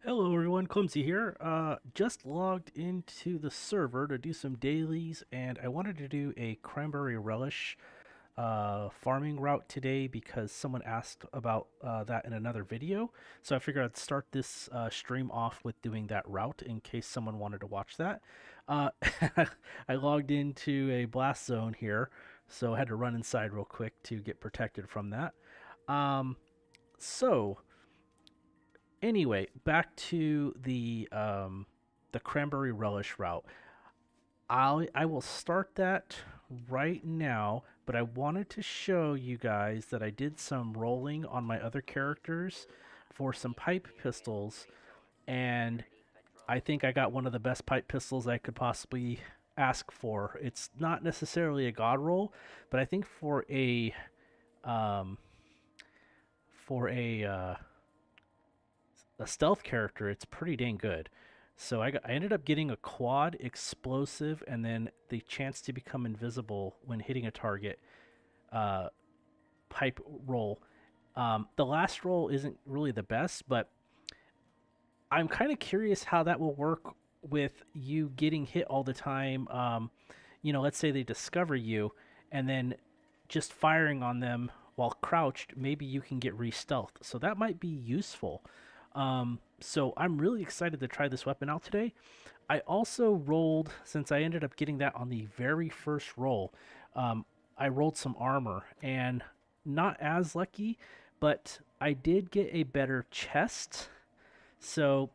Hello everyone, Clumsy here. Just logged into the server to do some dailies, and I wanted to do a Cranberry Relish farming route today because someone asked about that in another video. So I figured I'd start this stream off with doing that route in case someone wanted to watch that. Uh, I logged into a blast zone here, so I had to run inside real quick to get protected from that. Um, so anyway, back to the cranberry relish route. I will start that right now, but I wanted to show you guys that I did some rolling on my other characters for some pipe pistols, and I think I got one of the best pipe pistols I could possibly ask for. It's not necessarily a god roll, but I think um, for a stealth character, it's pretty dang good. So I ended up getting a quad explosive and then the chance to become invisible when hitting a target uh, pipe roll. The last roll isn't really the best, but I'm kind of curious how that will work with you getting hit all the time. Let's say they discover you and then just firing on them while crouched, maybe you can get re-stealthed. So that might be useful. So I'm really excited to try this weapon out today. I also rolled, since I ended up getting that on the very first roll, um, I rolled some armor and not as lucky, but I did get a better chest. So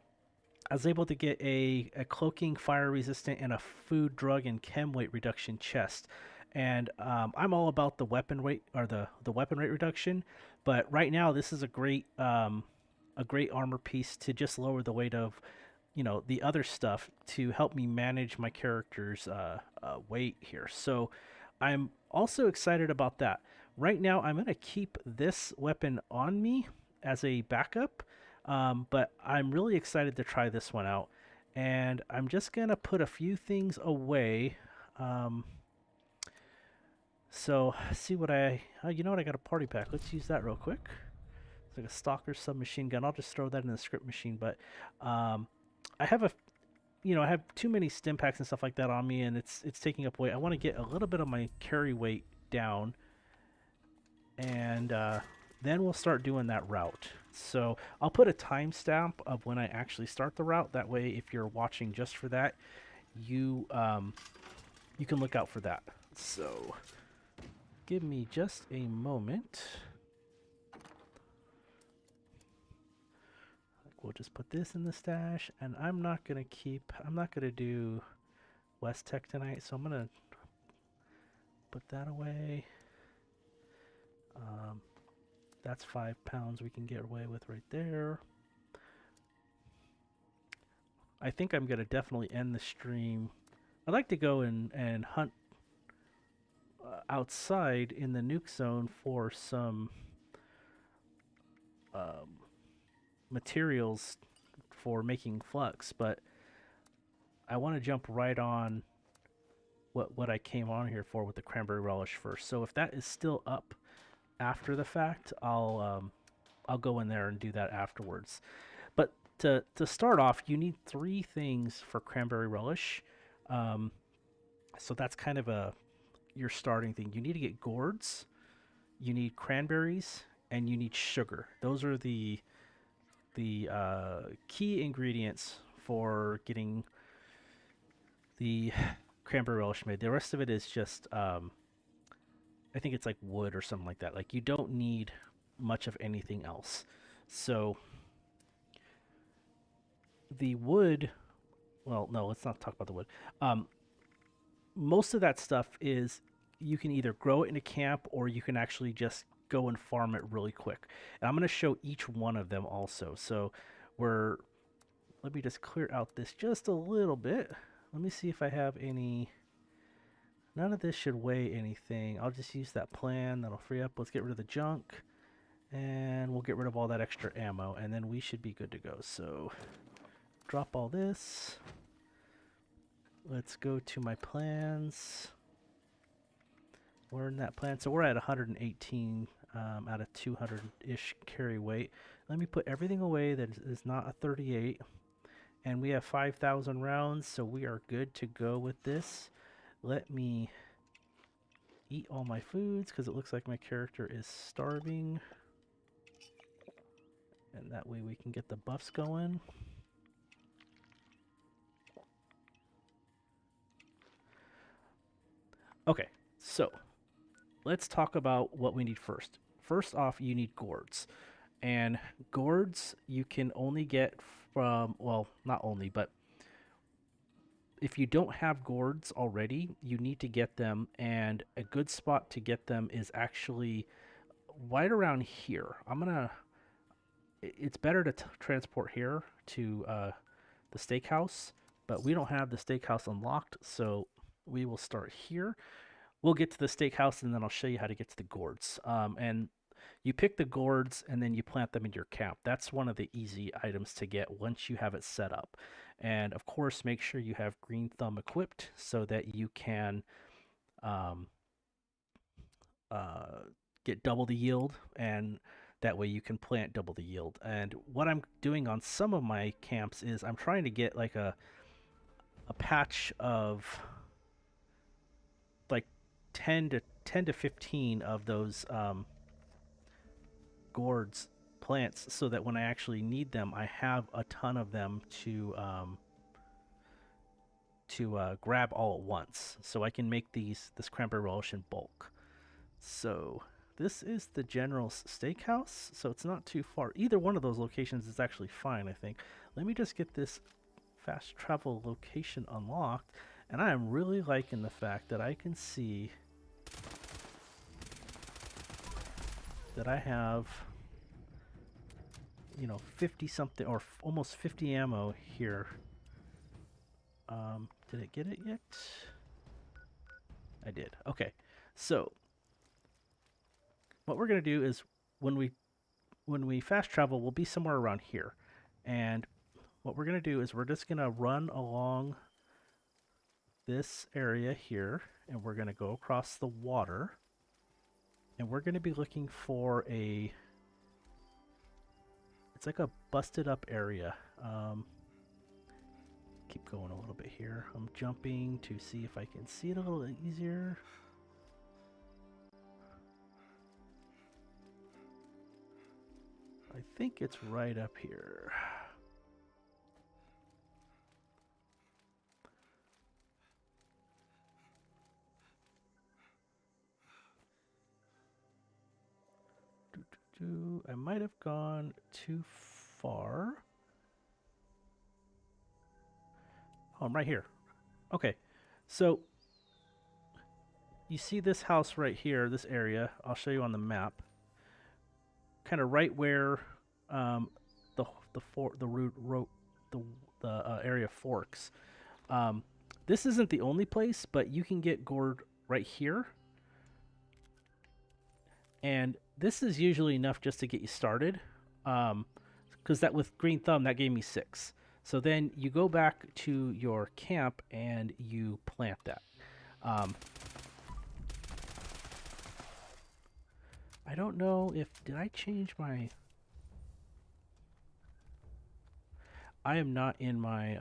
I was able to get a cloaking, fire resistant, and a food, drug, and chem weight reduction chest. And I'm all about the weapon weight or the weapon rate reduction, but right now this is a great armor piece to just lower the weight of the other stuff to help me manage my character's weight here. So I'm also excited about that. Right now I'm going to keep this weapon on me as a backup, but I'm really excited to try this one out. And I'm just going to put a few things away. Um, so see what you know what, I got a party pack. Let's use that real quick. It's like a stalker submachine gun. I'll just throw that in the script machine. But um, I have I have too many stim packs and stuff like that on me, and it's taking up weight. I want to get a little bit of my carry weight down, and then we'll start doing that route. So I'll put a timestamp of when I actually start the route. That way, if you're watching just for that, you can look out for that. So give me just a moment. We'll just put this in the stash, and I'm not gonna do West Tech tonight, so I'm gonna put that away. Um, that's 5 pounds we can get away with right there. I think I'm gonna definitely end the stream. I'd like to go and hunt outside in the nuke zone for some um, materials for making flux, but I want to jump right on what I came on here for with the cranberry relish first. So if that is still up after the fact, I'll go in there and do that afterwards. But to start off, you need three things for cranberry relish. Um, so that's kind of your starting thing. You need to get gourds, you need cranberries, and you need sugar. Those are the key ingredients for getting the cranberry relish made. The rest of it is just I think it's like wood or something like that. Like you don't need much of anything else. So the wood, well, no, let's not talk about the wood. Um, Most of that stuff is you can either grow it in a camp or you can actually just go and farm it really quick. And I'm going to show each one of them also. So we're let me just clear out this just a little bit. Let me see if I have any. None of this should weigh anything. I'll just use that plan. That'll free up. Let's get rid of the junk. And we'll get rid of all that extra ammo. And then we should be good to go. So drop all this. Let's go to my plans. We're in that plan. So we're at 118 out of 200-ish carry weight. Let me put everything away that is not a 38. And we have 5,000 rounds, so we are good to go with this. Let me eat all my foods because it looks like my character is starving. And that way we can get the buffs going. Okay, so let's talk about what we need first. First off, you need gourds. And gourds you can only get from, well, not only, but if you don't have gourds already, you need to get them. And a good spot to get them is actually right around here. It's better to transport here to the steakhouse, but we don't have the steakhouse unlocked, so we will start here. We'll get to the steakhouse and then I'll show you how to get to the gourds. And you pick the gourds and then you plant them in your camp. That's one of the easy items to get once you have it set up. And of course, make sure you have green thumb equipped so that you can um, get double the yield, and that way you can plant double the yield. And what I'm doing on some of my camps is I'm trying to get like a patch of like 10 to 15 of those gourds plants, so that when I actually need them, I have a ton of them to grab all at once, so I can make this cranberry relish in bulk. So this is the General's Steakhouse, so it's not too far. Either one of those locations is actually fine, I think. Let me just get this fast travel location unlocked, and I am really liking the fact that I can see that I have, 50 something or almost 50 ammo here. Did it get it yet? I did. Okay, so what we're gonna do is when we fast travel, we'll be somewhere around here, and what we're gonna do is we're just gonna run along this area here, and we're gonna go across the water, and we're gonna be looking for it's like a busted up area. Keep going a little bit here. I'm jumping to see if I can see it a little easier. I think it's right up here. I might have gone too far. Oh, I'm right here. Okay, so you see this house right here, this area. I'll show you on the map. Kind of right where the area forks. This isn't the only place, but you can get gourd right here. And this is usually enough just to get you started. Because that with green thumb, that gave me 6. So then you go back to your camp and you plant that. I don't know if, did I change my... I am not in my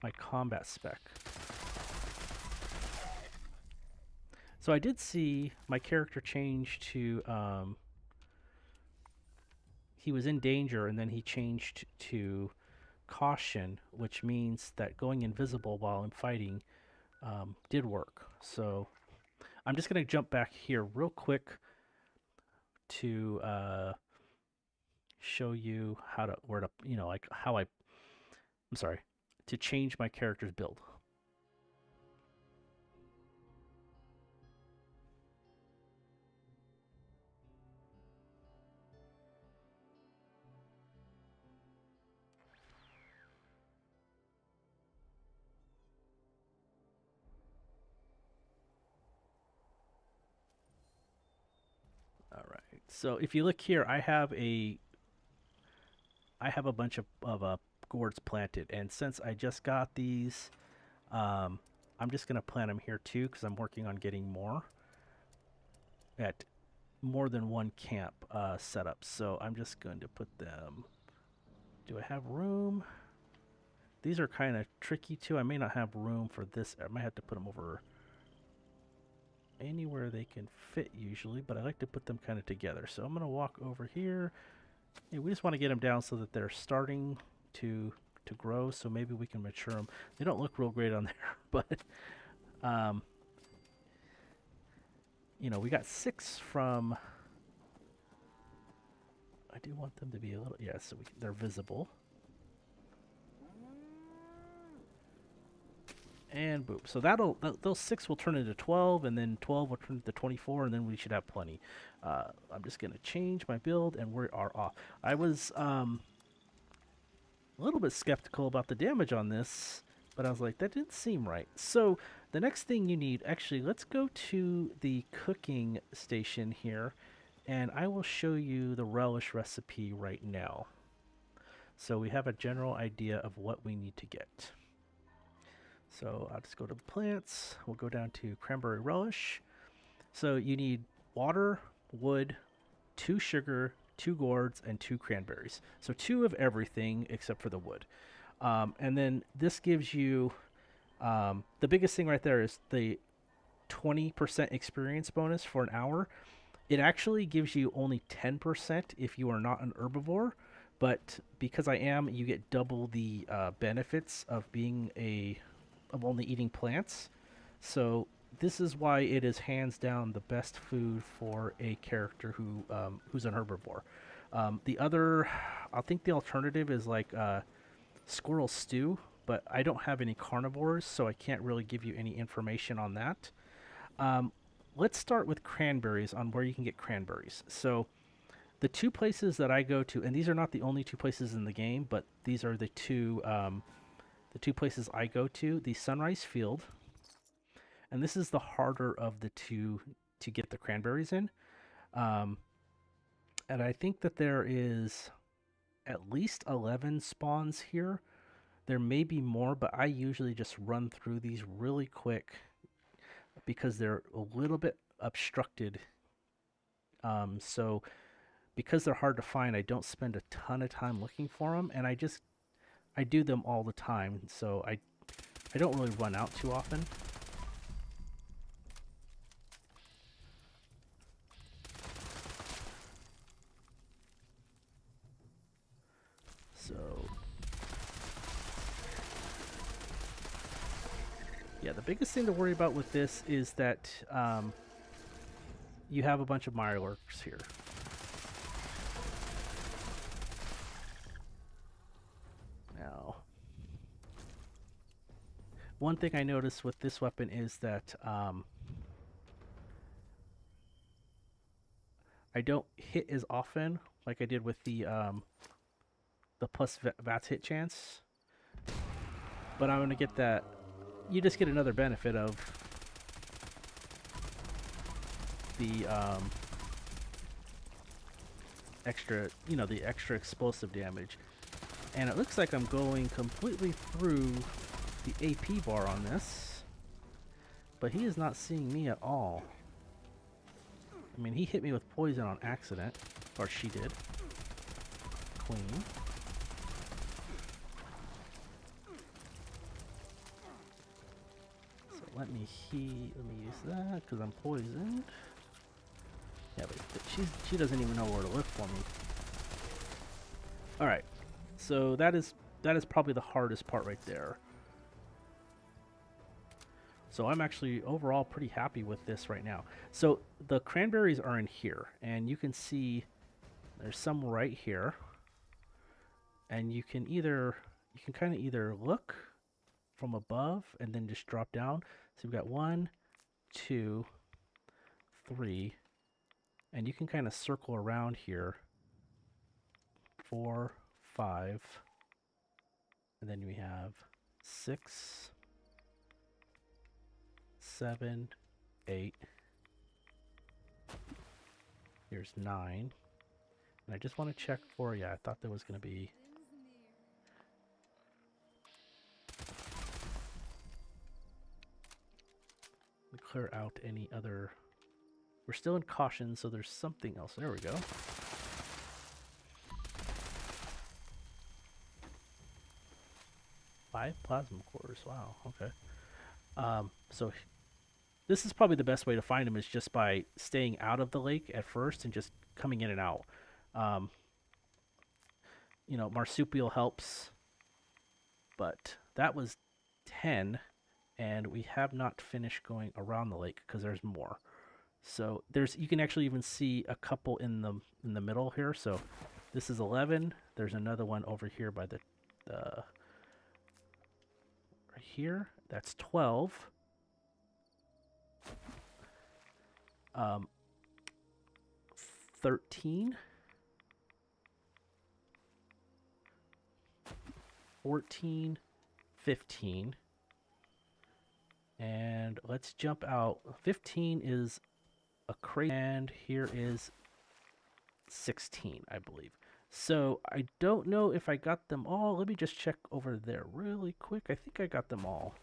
my combat spec. So I did see my character change to he was in danger, and then he changed to caution, which means that going invisible while I'm fighting did work. So I'm just going to jump back here real quick to show you how to, like how I'm sorry, to change my character's build. All right. So if you look here, I have a bunch of gourds planted, and since I just got these, I'm just gonna plant them here too because I'm working on getting more at more than one camp set up. So I'm just going to put them. Do I have room? These are kind of tricky too. I may not have room for this. I might have to put them over anywhere they can fit usually, but I like to put them kind of together. So I'm going to walk over here. Yeah, we just want to get them down so that they're starting to grow, so maybe we can mature them. They don't look real great on there, but you know, we got 6 from. I do want them to be a little, yeah, so they're visible. And boom. So those 6 will turn into 12, and then 12 will turn into 24, and then we should have plenty. I'm just gonna change my build, and we are off. I was a little bit skeptical about the damage on this, but I was like, that didn't seem right. So the next thing you need, actually, let's go to the cooking station here, and I will show you the relish recipe right now. So we have a general idea of what we need to get. So I'll just go to the plants. We'll go down to Cranberry Relish. So you need water, wood, 2 sugar, 2 gourds, and 2 cranberries. So 2 of everything except for the wood. And then this gives you, the biggest thing right there is the 20% experience bonus for an hour. It actually gives you only 10% if you are not an herbivore. But because I am, you get double the benefits of being of only eating plants. So this is why it is hands down the best food for a character who's an herbivore. I think the alternative is like squirrel stew, but I don't have any carnivores, so I can't really give you any information on that. Let's start with cranberries, on where you can get cranberries. So the 2 places that I go to, and these are not the only 2 places in the game, but these are the 2 places I go to, the Sunrise Field, and this is the harder of the 2 to get the cranberries in. And I think that there is at least 11 spawns here. There may be more, but I usually just run through these really quick because they're a little bit obstructed. So because they're hard to find, I don't spend a ton of time looking for them, and I do them all the time, so I don't really run out too often. So yeah, the biggest thing to worry about with this is that you have a bunch of mirelurks here. Now, one thing I noticed with this weapon is that I don't hit as often like I did with the plus VATS hit chance. But I'm going to get that. You just get another benefit of the extra, the extra explosive damage. And it looks like I'm going completely through the AP bar on this, but he is not seeing me at all. I mean, he hit me with poison on accident, or she did. Clean. So let me use that because I'm poisoned. Yeah, but she doesn't even know where to look for me. All right, so that is probably the hardest part right there. So I'm actually overall pretty happy with this right now. So the cranberries are in here, and you can see there's some right here. And you can kind of either look from above and then just drop down. So we've got 1, 2, 3, and you can kind of circle around here. 4, 5, and then we have 6, 7, 8. Here's 9. And I just want to check for, yeah, I thought there was going to be. Let me clear out any other. We're still in caution, so there's something else. There we go. Five plasma cores. Wow. Okay. So this is probably the best way to find them is just by staying out of the lake at first and just coming in and out. Um, marsupial helps, but that was 10, and we have not finished going around the lake because there's more. So you can actually even see a couple in the middle here. So this is 11. There's another one over here by the right here. That's 12. 13. 14, 15, and let's jump out. 15 is a crate, and here is 16, I believe. So I don't know if I got them all. Let me just check over there really quick. I think I got them all.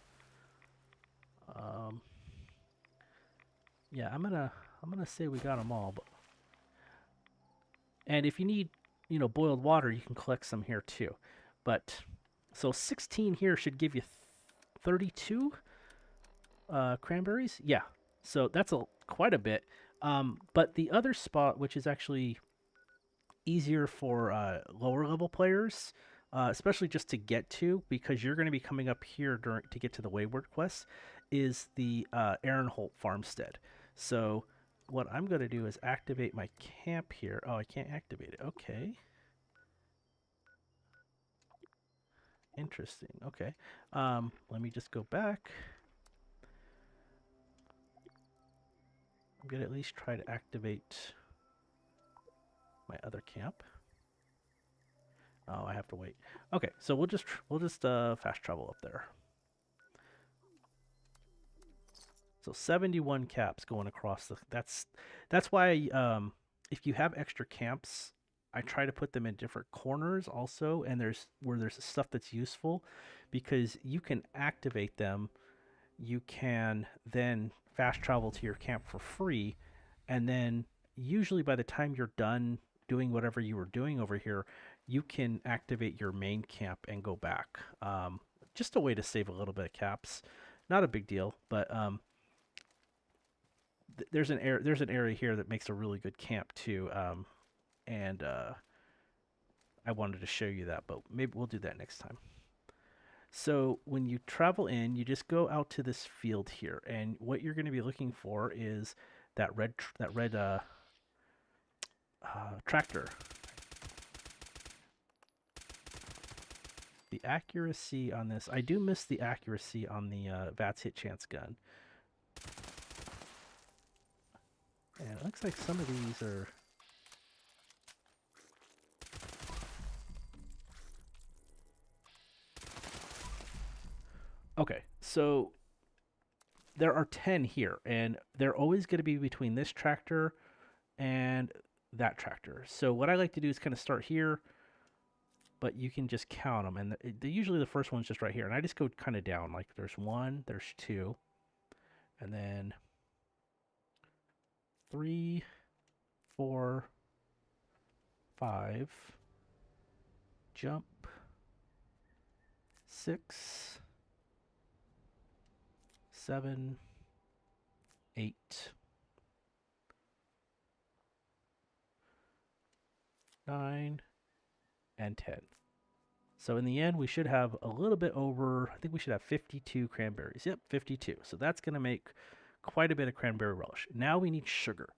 Yeah, I'm gonna say we got them all. And if you need, boiled water, you can collect some here too. But so 16 here should give you 32 cranberries. Yeah, so that's quite a bit. But the other spot, which is actually easier for lower level players, especially just to get to, because you're going to be coming up here to get to the Wayward quest, is the Aaronholt farmstead. So what I'm going to do is activate my camp here. Oh, I can't activate it. Okay. Interesting. Okay. Let me just go back. I'm going to at least try to activate my other camp. Oh, I have to wait. Okay, so we'll just fast travel up there. So 71 caps going across the. That's why if you have extra camps, I try to put them in different corners also, and there's stuff that's useful, because you can activate them. You can then fast travel to your camp for free, and then usually by the time you're done doing whatever you were doing over here, you can activate your main camp and go back. Just a way to save a little bit of caps. Not a big deal, but there's an area here that makes a really good camp too, and I wanted to show you that, but maybe we'll do that next time. So when you travel in, you just go out to this field here, and what you're going to be looking for is that red tractor. The accuracy on this, I do miss the accuracy on the VATS hit chance gun. And it looks like some of these are... Okay, so there are 10 here, and they're always going to be between this tractor and that tractor. So what I like to do is kind of start here, but you can just count them, and usually the first one's just right here, and I just go kind of down. Like there's 1, there's 2, and then 3, 4, 5, jump, 6, 7, 8, 9, and 10. So in the end, we should have a little bit over, I think we should have 52 cranberries. Yep, 52. So that's going to make quite a bit of cranberry relish. Now we need sugar.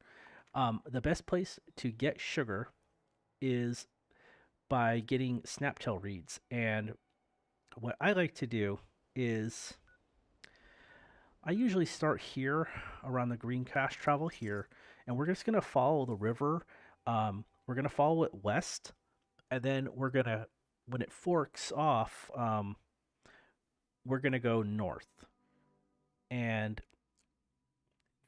The best place to get sugar is by getting snaptail reeds. And what I like to do is I usually start here around the green cache travel here, and we're just going to follow the river. We're going to follow it west, and then we're going to, when it forks off, we're going to go north. And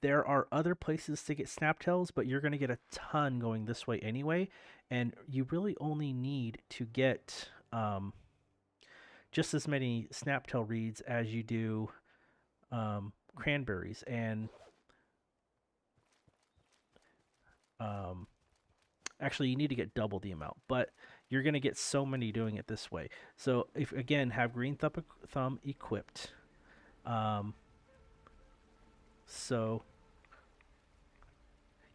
there are other places to get snaptails, but you're going to get a ton going this way anyway, and you really only need to get just as many snaptail reeds as you do cranberries. And Um, actually, you need to get double the amount, but you're going to get so many doing it this way. So if again, have green thumb equipped. Um, so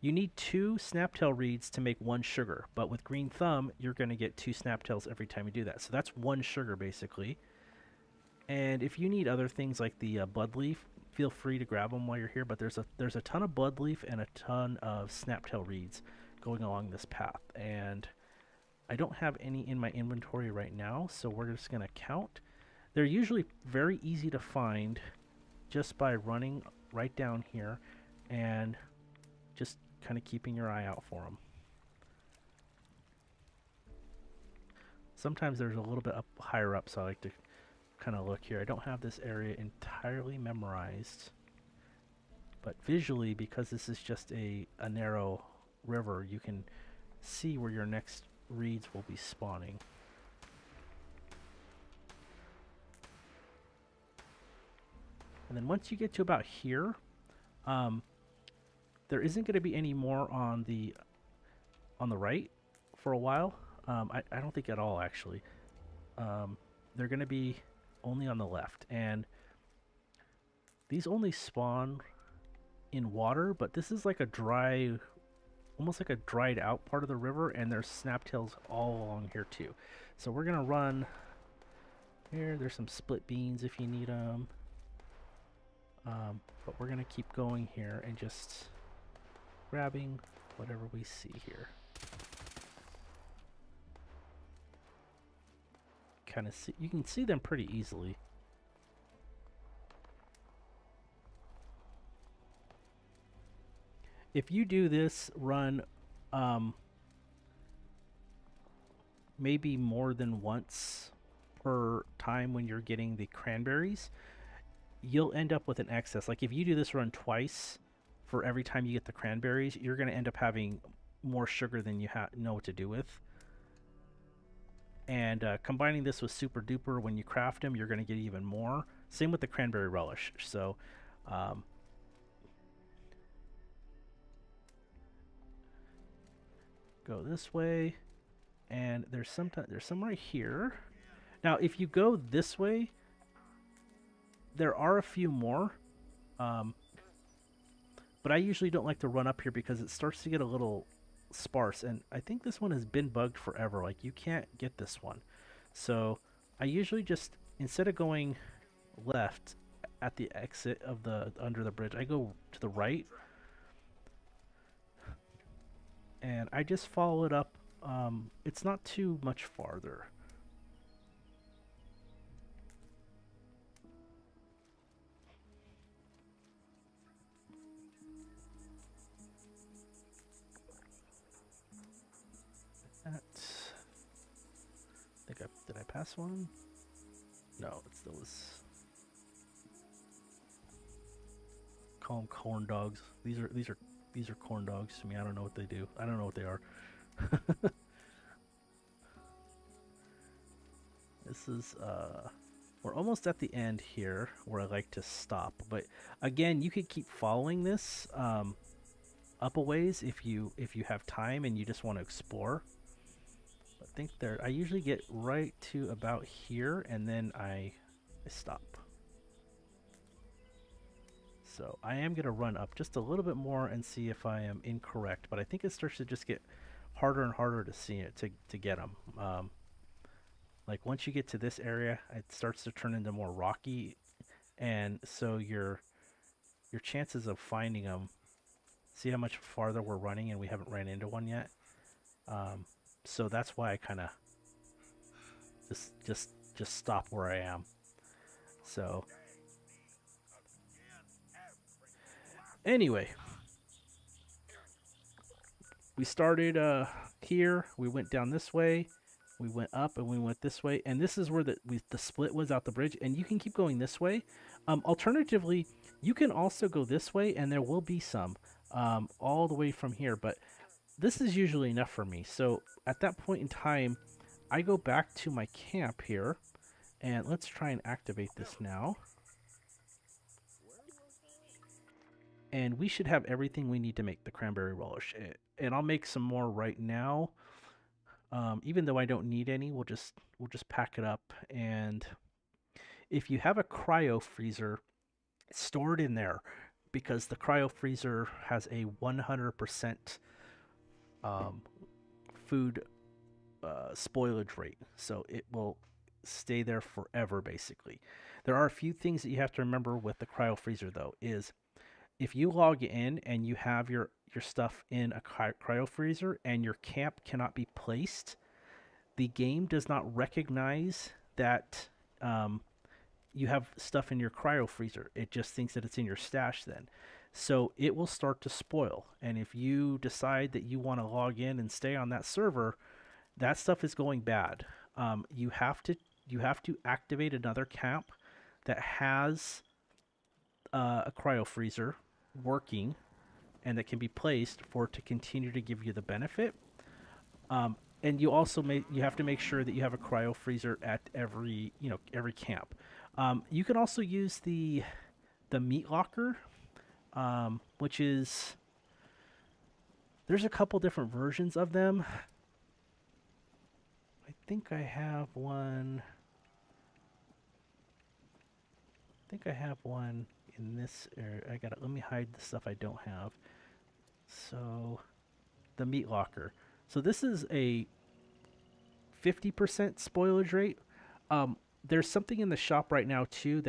you need 2 snaptail reeds to make 1 sugar, but with green thumb, you're going to get 2 snaptails every time you do that. So that's 1 sugar basically. And if you need other things like the bud leaf, feel free to grab them while you're here. But there's a ton of bud leaf and a ton of snaptail reeds going along this path, and I don't have any in my inventory right now, so we're just gonna count. They're usually very easy to find just by running right down here and just kind of keeping your eye out for them. Sometimes there's a little bit up higher up, so I like to kind of look here. I don't have this area entirely memorized, but visually, because this is just a narrow river, you can see where your next reeds will be spawning. And then once you get to about here, there isn't going to be any more on the right for a while. I don't think at all, actually. They're going to be only on the left, and these only spawn in water, but this is like a dry, almost like a dried out part of the river, and there's snaptails all along here too. So we're going to run here. There's some split beans if you need them. But we're going to keep going here and just grabbing whatever we see here. Kind of see, you can see them pretty easily. If you do this run maybe more than once per time when you're getting the cranberries, you'll end up with an excess. Like if you do this run twice for every time you get the cranberries, you're going to end up having more sugar than you know what to do with. And combining this with Super Duper, when you craft them, you're going to get even more. Same with the Cranberry Relish. So go this way, and there's some right here. Now, if you go this way, there are a few more, but I usually don't like to run up here because it starts to get a little sparse, and I think this one has been bugged forever. Like, you can't get this one. So I usually just, instead of going left at the exit of the under the bridge, I go to the right, and I just follow it up. It's not too much farther. Did I pass one? No, it's those. Call them corn dogs. These are corn dogs to me. I don't know what they do. I don't know what they are. This is we're almost at the end here where I like to stop. But again, you could keep following this up a ways if you have time and you just want to explore. I think I usually get right to about here, and then I stop. So I am going to run up just a little bit more and see if I am incorrect, but I think it starts to just get harder and harder to see it, to get them. Like once you get to this area, it starts to turn into more rocky, and so your chances of finding them, see how much farther we're running and we haven't ran into one yet. So that's why I kind of just stop where I am. So anyway, we started here. We went down this way. We went up and we went this way, and this is where the split was out the bridge. And you can keep going this way. Alternatively, you can also go this way, and there will be some all the way from here. But this is usually enough for me. So at that point in time, I go back to my camp here, and let's try and activate this now. And we should have everything we need to make the cranberry relish. and I'll make some more right now. Even though I don't need any, we'll just pack it up. And if you have a cryo freezer, store it in there because the cryo freezer has a 100% um, food spoilage rate, so it will stay there forever. Basically, there are a few things that you have to remember with the cryo freezer, though. Is if you log in and you have your stuff in a cryo freezer and your camp cannot be placed, the game does not recognize that you have stuff in your cryo freezer. It just thinks that it's in your stash then. So it will start to spoil. And if you decide that you want to log in and stay on that server, that stuff is going bad. You have to activate another camp that has a cryo freezer working and that can be placed for it to continue to give you the benefit. And you have to make sure that you have a cryo freezer at every camp. You can also use the meat locker, which is there's a couple different versions of them. I think I have one. I think I have one in this area. Let me hide the stuff I don't have. So the meat locker. So this is a 50% spoilage rate. There's something in the shop right now too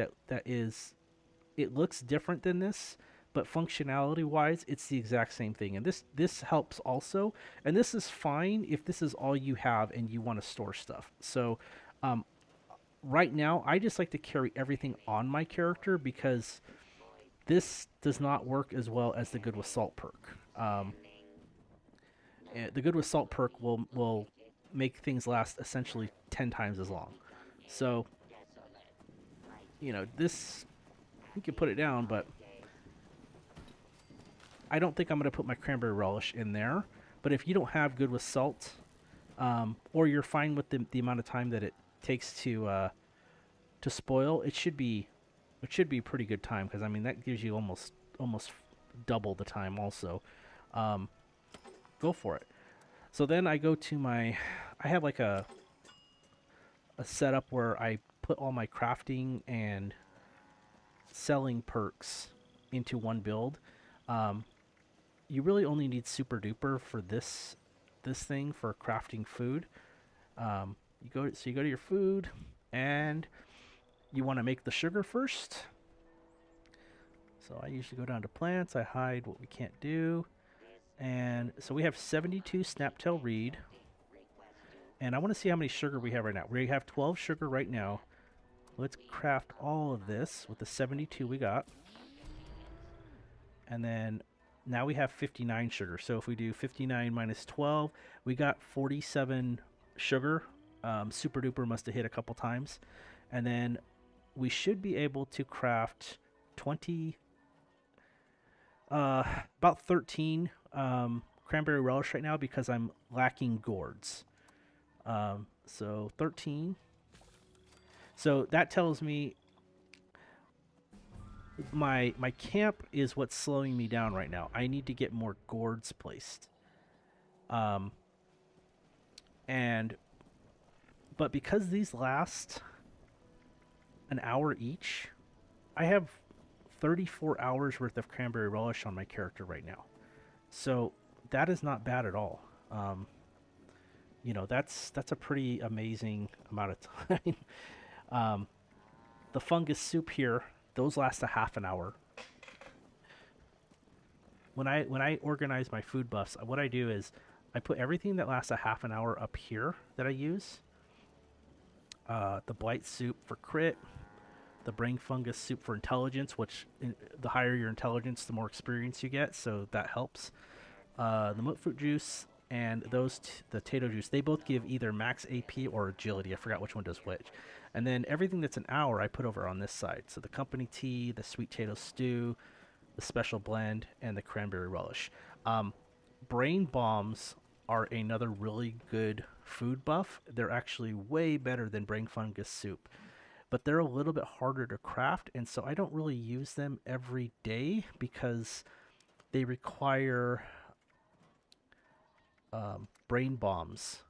it looks different than this, but functionality wise, it's the exact same thing. And this helps also. And this is fine if this is all you have and you want to store stuff. So um, right now, I just like to carry everything on my character because this does not work as well as the Good with Salt perk. The Good with Salt perk will make things last essentially 10 times as long. So, this, you can put it down, but I don't think I'm going to put my Cranberry Relish in there. But if you don't have Good with Salt, or you're fine with the amount of time that it takes to spoil, it should be a pretty good time because I mean that gives you almost double the time also. Um, Go for it. So then I have like a setup where I put all my crafting and selling perks into one build. Um, you really only need super duper for this thing for crafting food. You go to your food and you want to make the sugar first. So I usually go down to plants. I hide what we can't do. And so we have 72 snaptail reed. And I want to see how many sugar we have right now. We have 12 sugar right now. Let's craft all of this with the 72 we got. And then now we have 59 sugar. So if we do 59 minus 12, we got 47 sugar. Super duper must have hit a couple times. And then we should be able to craft 20, about 13 cranberry relish right now because I'm lacking gourds. So 13. So that tells me my camp is what's slowing me down right now. I need to get more gourds placed. Um, and but because these last an hour each, I have 34 hours worth of cranberry relish on my character right now. So that is not bad at all. That's a pretty amazing amount of time. um, the fungus soup here, those last a half an hour. When I organize my food buffs, what I do is I put everything that lasts a half an hour up here that I use. The blight soup for crit, the brain fungus soup for intelligence, the higher your intelligence, the more experience you get, so that helps. The moat fruit juice and the tato juice, they both give either max AP or agility. I forgot which one does which. And then everything that's an hour, I put over on this side. So the company tea, the sweet potato stew, the special blend, and the cranberry relish. Brain bombs are another really good food buff. They're actually way better than brain fungus soup, but they're a little bit harder to craft, and so I don't really use them every day because they require brain bombs.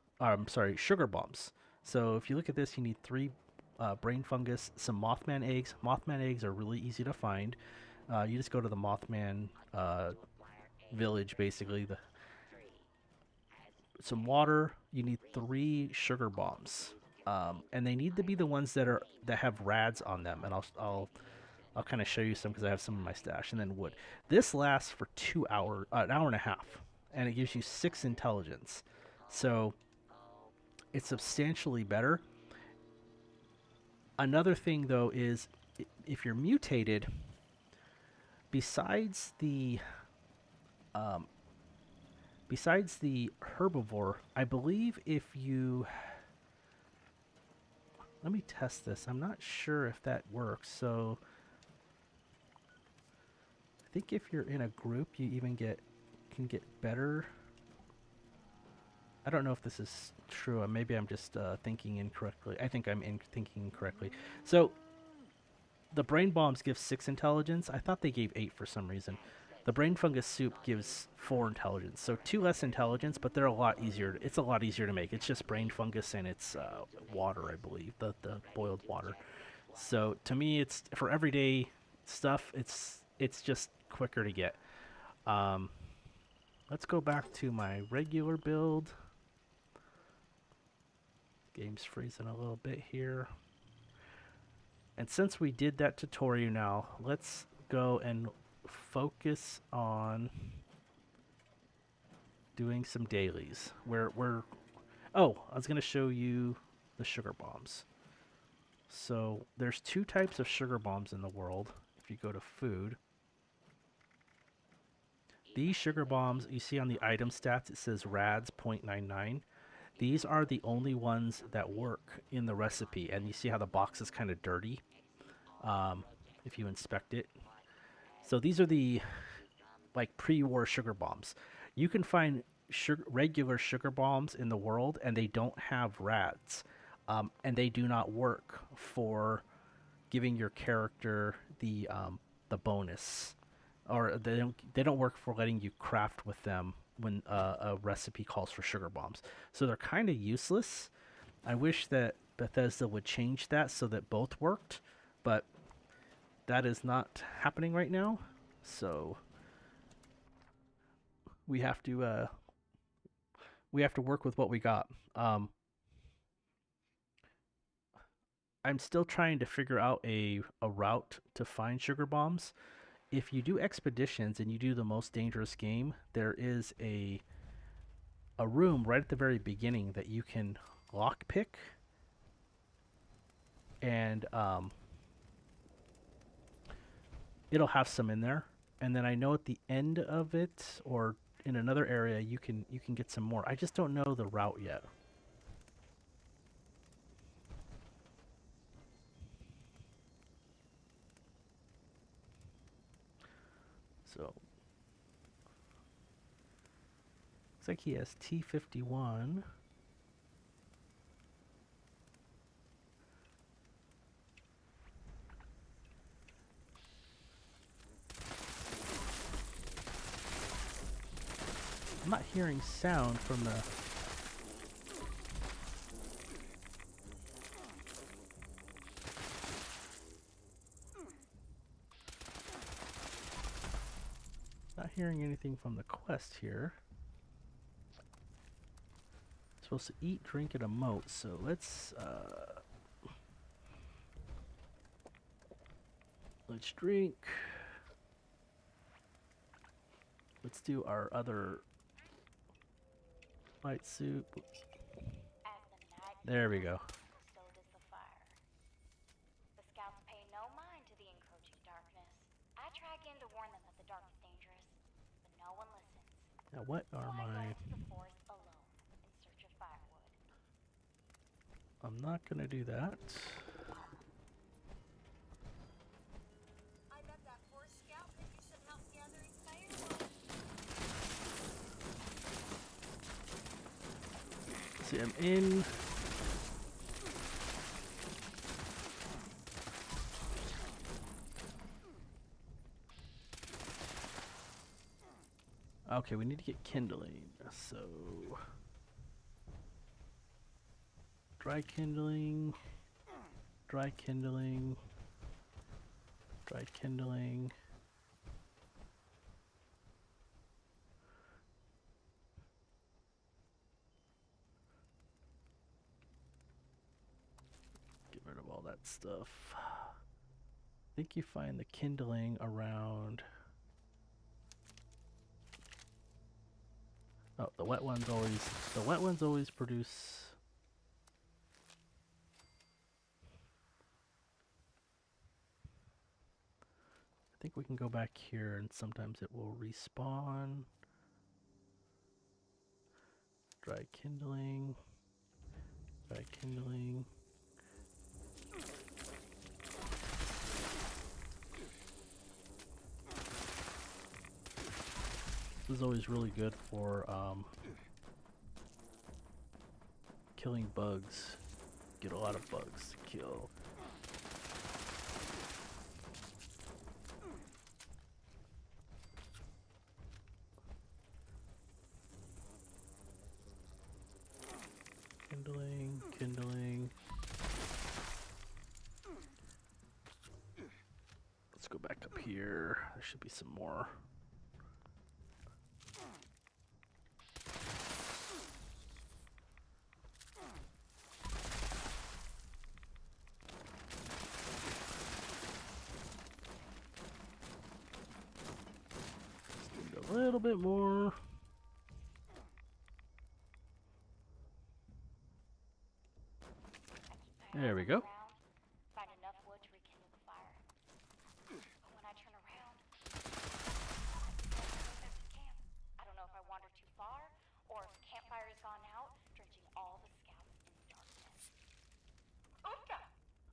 Sorry, sugar bombs. So if you look at this, you need 3 brain fungus, some Mothman eggs. Mothman eggs are really easy to find. You just go to the Mothman village, basically. Some water. You need 3 sugar bombs, and they need to be the ones that have rads on them. And I'll kind of show you some because I have some in my stash. And then wood. This lasts for 2 hours, an hour and a half, and it gives you 6 intelligence. So it's substantially better. Another thing though is if you're mutated, besides the um, herbivore, I believe if you let me test this. I'm not sure if that works. So I think if you're in a group, you even can get better. I don't know if this is true. Maybe I'm just thinking incorrectly. I think I'm thinking incorrectly. So the brain bombs give 6 intelligence. I thought they gave 8 for some reason. The brain fungus soup gives 4 intelligence. So 2 less intelligence, but they're a lot easier. It's a lot easier to make. It's just brain fungus and it's water, I believe, the boiled water. So to me, it's for everyday stuff. It's just quicker to get. Let's go back to my regular build. Game's freezing a little bit here. And since we did that tutorial now, let's go and focus on doing some dailies. Oh, I was going to show you the sugar bombs. So there's 2 types of sugar bombs in the world. If you go to food, these sugar bombs, you see on the item stats, it says RADS 0.99. These are the only ones that work in the recipe, and you see how the box is kind of dirty if you inspect it. So these are the like pre-war sugar bombs. You can find regular sugar bombs in the world, and they don't have RADs, and they do not work for giving your character the bonus, or they don't work for letting you craft with them when a recipe calls for sugar bombs. So they're kind of useless. I wish that Bethesda would change that so that both worked, but that is not happening right now. So we have to work with what we got. I'm still trying to figure out a route to find sugar bombs. If you do expeditions and you do the most dangerous game, there is a room right at the very beginning that you can lockpick, and it'll have some in there. And then I know at the end of it, or in another area, you can get some more. I just don't know the route yet. So looks like he has T51. I'm not hearing sound from the... Not hearing anything from the quest here. Supposed to eat, drink, and emote, so let's drink. Let's do our other light soup. There we go. So does the fire. The scouts pay no mind to the encroaching darkness. I try again to warn them that the dark is dangerous, but no one listens. Now what are So I my... go to the forest alone in search of firewood. I'm not gonna do that. I bet that poor scout could use some help gathering firewood. See, I'm in. Okay, we need to get kindling. So dry kindling, dry kindling, dry kindling. Get rid of all that stuff. I think you find the kindling around. Oh, the wet ones always produce. I think we can go back here and sometimes it will respawn. Dry kindling. Dry kindling. This is always really good for killing bugs. Get a lot of bugs to kill. Kindling, kindling. Let's go back up here. There should be some more. Just need a little bit more. There we go. Find enough wood to rekindle the fire. But when I turn around, camp. I don't know if I wandered too far or if the campfire has gone out, drenching all the scouts in darkness. Oofta!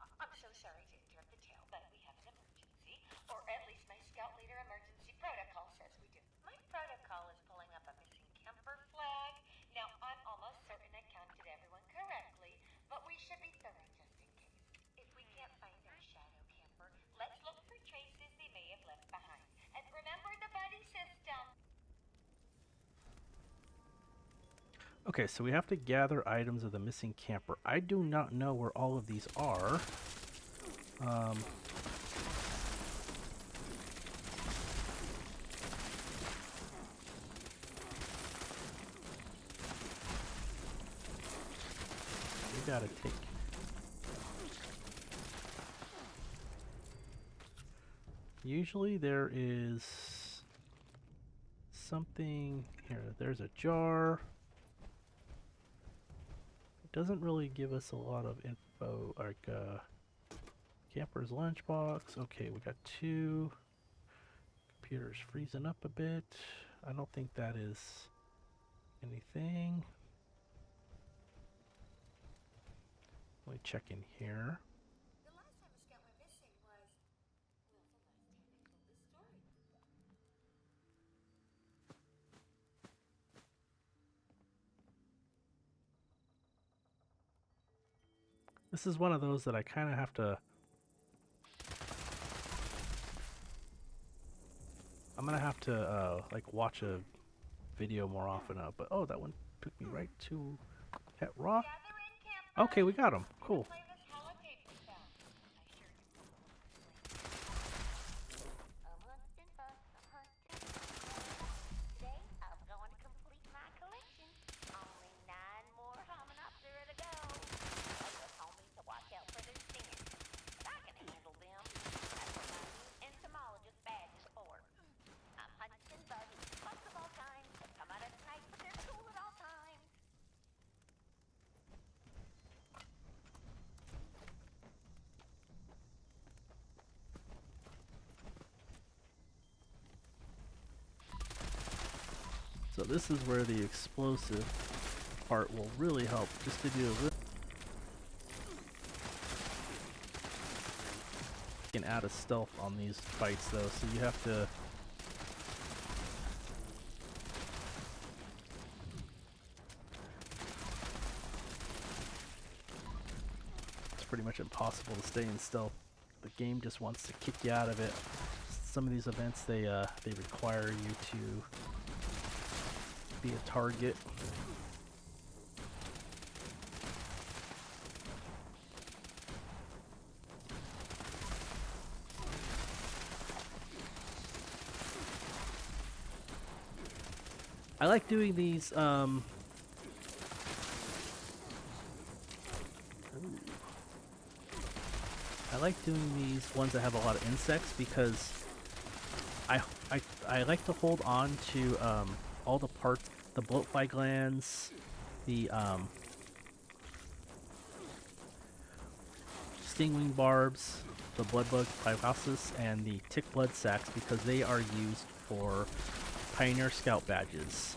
I'm so sorry to interrupt the tale, but we have an emergency. Or at least my scout leader emergency protocol says we do. My protocol is pulling up a missing camper flag. Now, I'm almost certain I counted everyone correctly, but we should be thorough just in case. If we can't find our shadow camper, let's look for traces they may have left behind. And remember the buddy system. Okay, so we have to gather items of the missing camper. I do not know where all of these are. We gotta take. Usually there is something here. There's a jar. It doesn't really give us a lot of info, like camper's lunchbox. Okay, we got 2. Computer's freezing up a bit. I don't think that is anything. Let me check in here. The last time a scout went missing was, well, the last time I told this story. This is one of those that I kind of have to. I'm gonna have to like watch a video more often of. But oh, that one took me right to Pet Rock. Gather in, camper. Okay, we got him. Cool. Play this holiday stuff. I sure do. I'm hunting fun, I'm hunting fun. Today, I'm going to complete my collection. Only 9 more Hominoptera to go. They just told me to watch out for their stingers. But I can handle them. That's what my new entomologist badge is for. I'm hunting bugs, bugs of all kinds. They come out at night, but they're cool at all times. So this is where the explosive part will really help, just to do a little. You can add a stealth on these fights though, so you have to. It's pretty much impossible to stay in stealth. The game just wants to kick you out of it. Some of these events they require you to be a target. I like doing these, ooh. I like doing these ones that have a lot of insects because I, I like to hold on to all the parts, the bloatfly glands, the stingwing barbs, the bloodbug pyrosis, and the tick blood sacs because they are used for Pioneer Scout badges.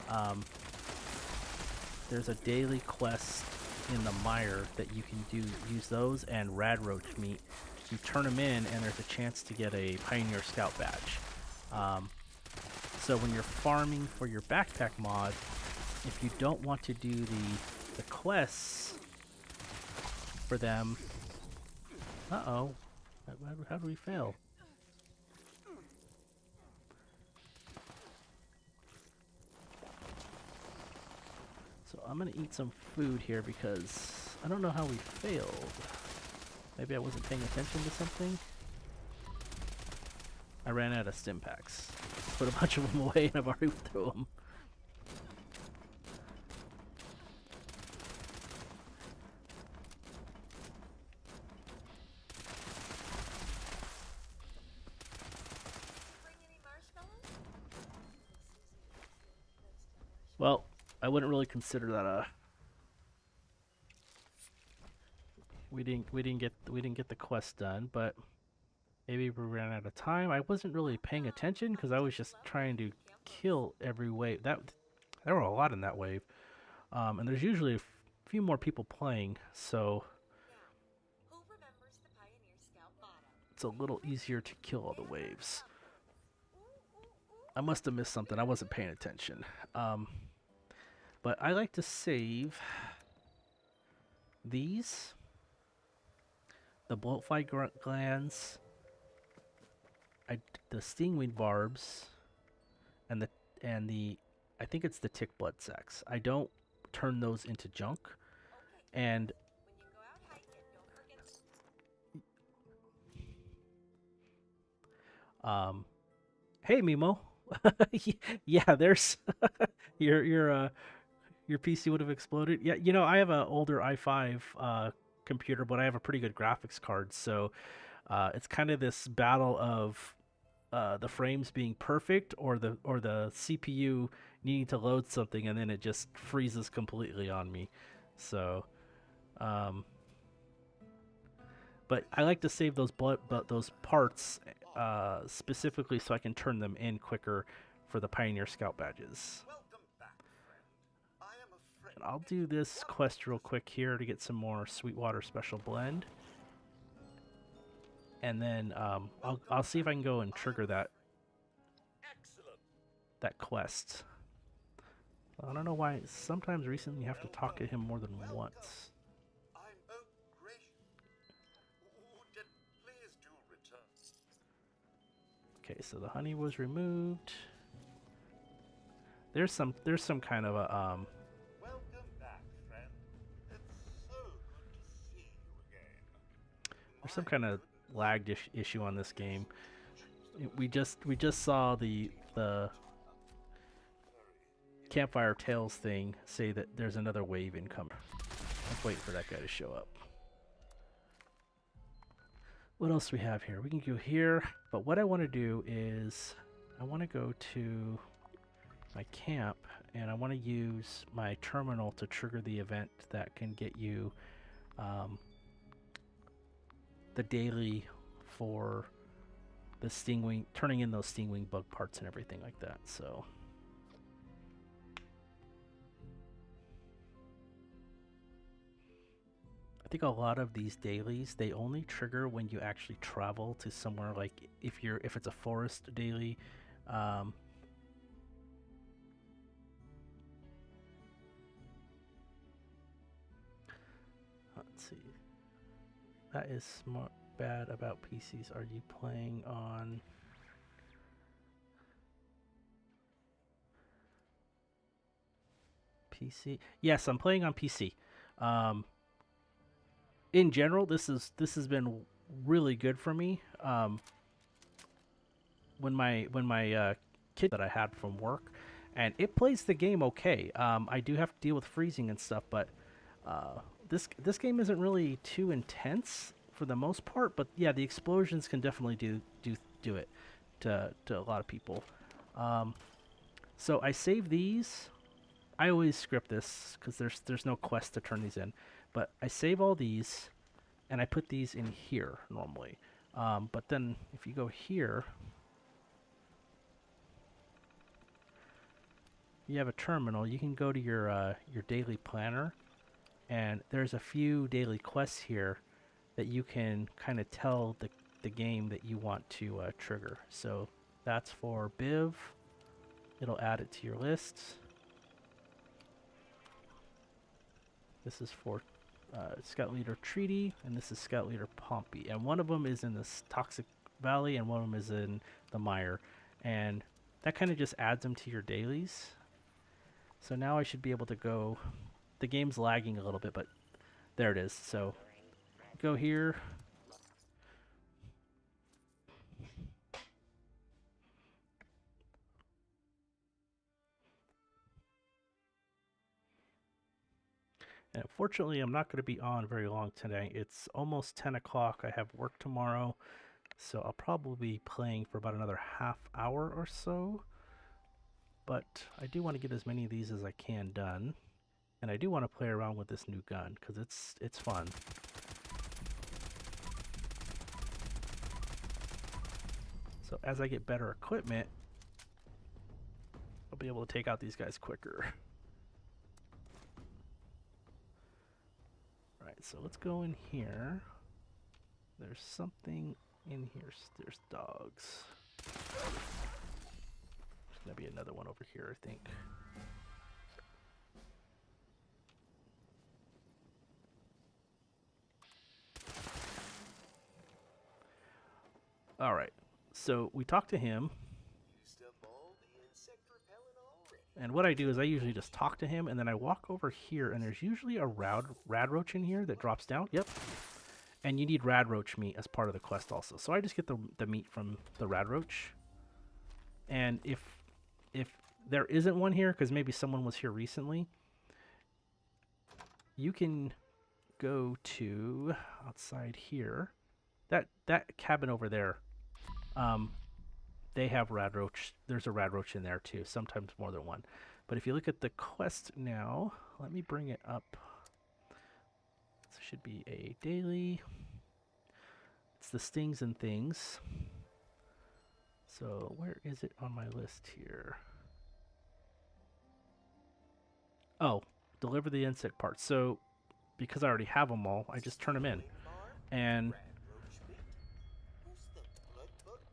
There's a daily quest in the mire that you can use those and radroach meat. You turn them in and there's a chance to get a Pioneer Scout badge. So when you're farming for your backpack mod, if you don't want to do the quests for them... Uh-oh. How do we fail? So I'm gonna eat some food here because I don't know how we failed. Maybe I wasn't paying attention to something? I ran out of stim packs. Put a bunch of them away and I've already threw them. Well, I wouldn't really consider that a... We didn't get the quest done, but maybe we ran out of time. I wasn't really paying attention because I was just trying to kill every wave. There were a lot in that wave, and there's usually a few more people playing, so it's a little easier to kill all the waves. I must have missed something. I wasn't paying attention. But I like to save these, the bloatfly glands, the stingwing barbs, and the I think it's the tick blood sacs. I don't turn those into junk. And hey Mimo. Yeah, there's your PC would have exploded. Yeah, you know, I have an older i5 computer, but I have a pretty good graphics card, so it's kind of this battle of the frames being perfect or the CPU needing to load something and then it just freezes completely on me. So, but I like to save those those parts specifically so I can turn them in quicker for the Pioneer Scout badges. And I'll do this quest real quick here to get some more Sweetwater Special Blend. And then I'll see if I can go and trigger that quest. I don't know why. Sometimes recently you have to talk to him more than once. Okay, so the honey was removed. There's some kind of a Welcome back, friend. It's so good to see you again. there's some kind of lag issue on this game. We just saw the Campfire Tales thing say that there's another wave incoming. Let's wait for that guy to show up. What else do we have here? We can go here, but what I want to do is I want to go to my camp and I want to use my terminal to trigger the event that can get you the daily for the stingwing, turning in those stingwing bug parts and everything like that. So I think a lot of these dailies, they only trigger when you actually travel to somewhere, like if it's a forest daily. Let's see. That is smart. Bad about PCs. Are you playing on? PC. Yes, I'm playing on PC. Um, in general, this has been really good for me. When my kid that I had from work, and it plays the game okay. I do have to deal with freezing and stuff, but this game isn't really too intense for the most part. But yeah, the explosions can definitely do it to a lot of people. Um, so I save these. I always script this because there's no quest to turn these in, but I save all these and I put these in here normally. But then if you go here, you have a terminal. You can go to your daily planner, and there's a few daily quests here that you can kind of tell the game that you want to trigger. So that's for Biv. It'll add it to your list. This is for Scout Leader Treaty, and this is Scout Leader Pompey. And one of them is in this Toxic Valley, and one of them is in the Mire. And that kind of just adds them to your dailies. So now I should be able to go. The game's lagging a little bit, but there it is. So go here. And unfortunately, I'm not going to be on very long today. It's almost 10 o'clock. I have work tomorrow, so I'll probably be playing for about another half hour or so. But I do want to get as many of these as I can done. And I do want to play around with this new gun, because it's fun. So as I get better equipment, I'll be able to take out these guys quicker. Alright, so let's go in here. There's something in here. There's dogs. There's going to be another one over here, I think. Alright, so we talked to him. And what I do is I usually just talk to him, and then I walk over here, and there's usually a rad roach in here that drops down. Yep. And you need rad roach meat as part of the quest also. So I just get the meat from the rad roach. And if there isn't one here, because maybe someone was here recently, you can go to outside here. That cabin over there, they have rad roach. There's a rad roach in there too, sometimes more than one. But if you look at the quest now, let me bring it up. This should be a daily. It's the stings and things. So where is it on my list here? Oh, deliver the insect parts. So because I already have them all, I just turn them in. And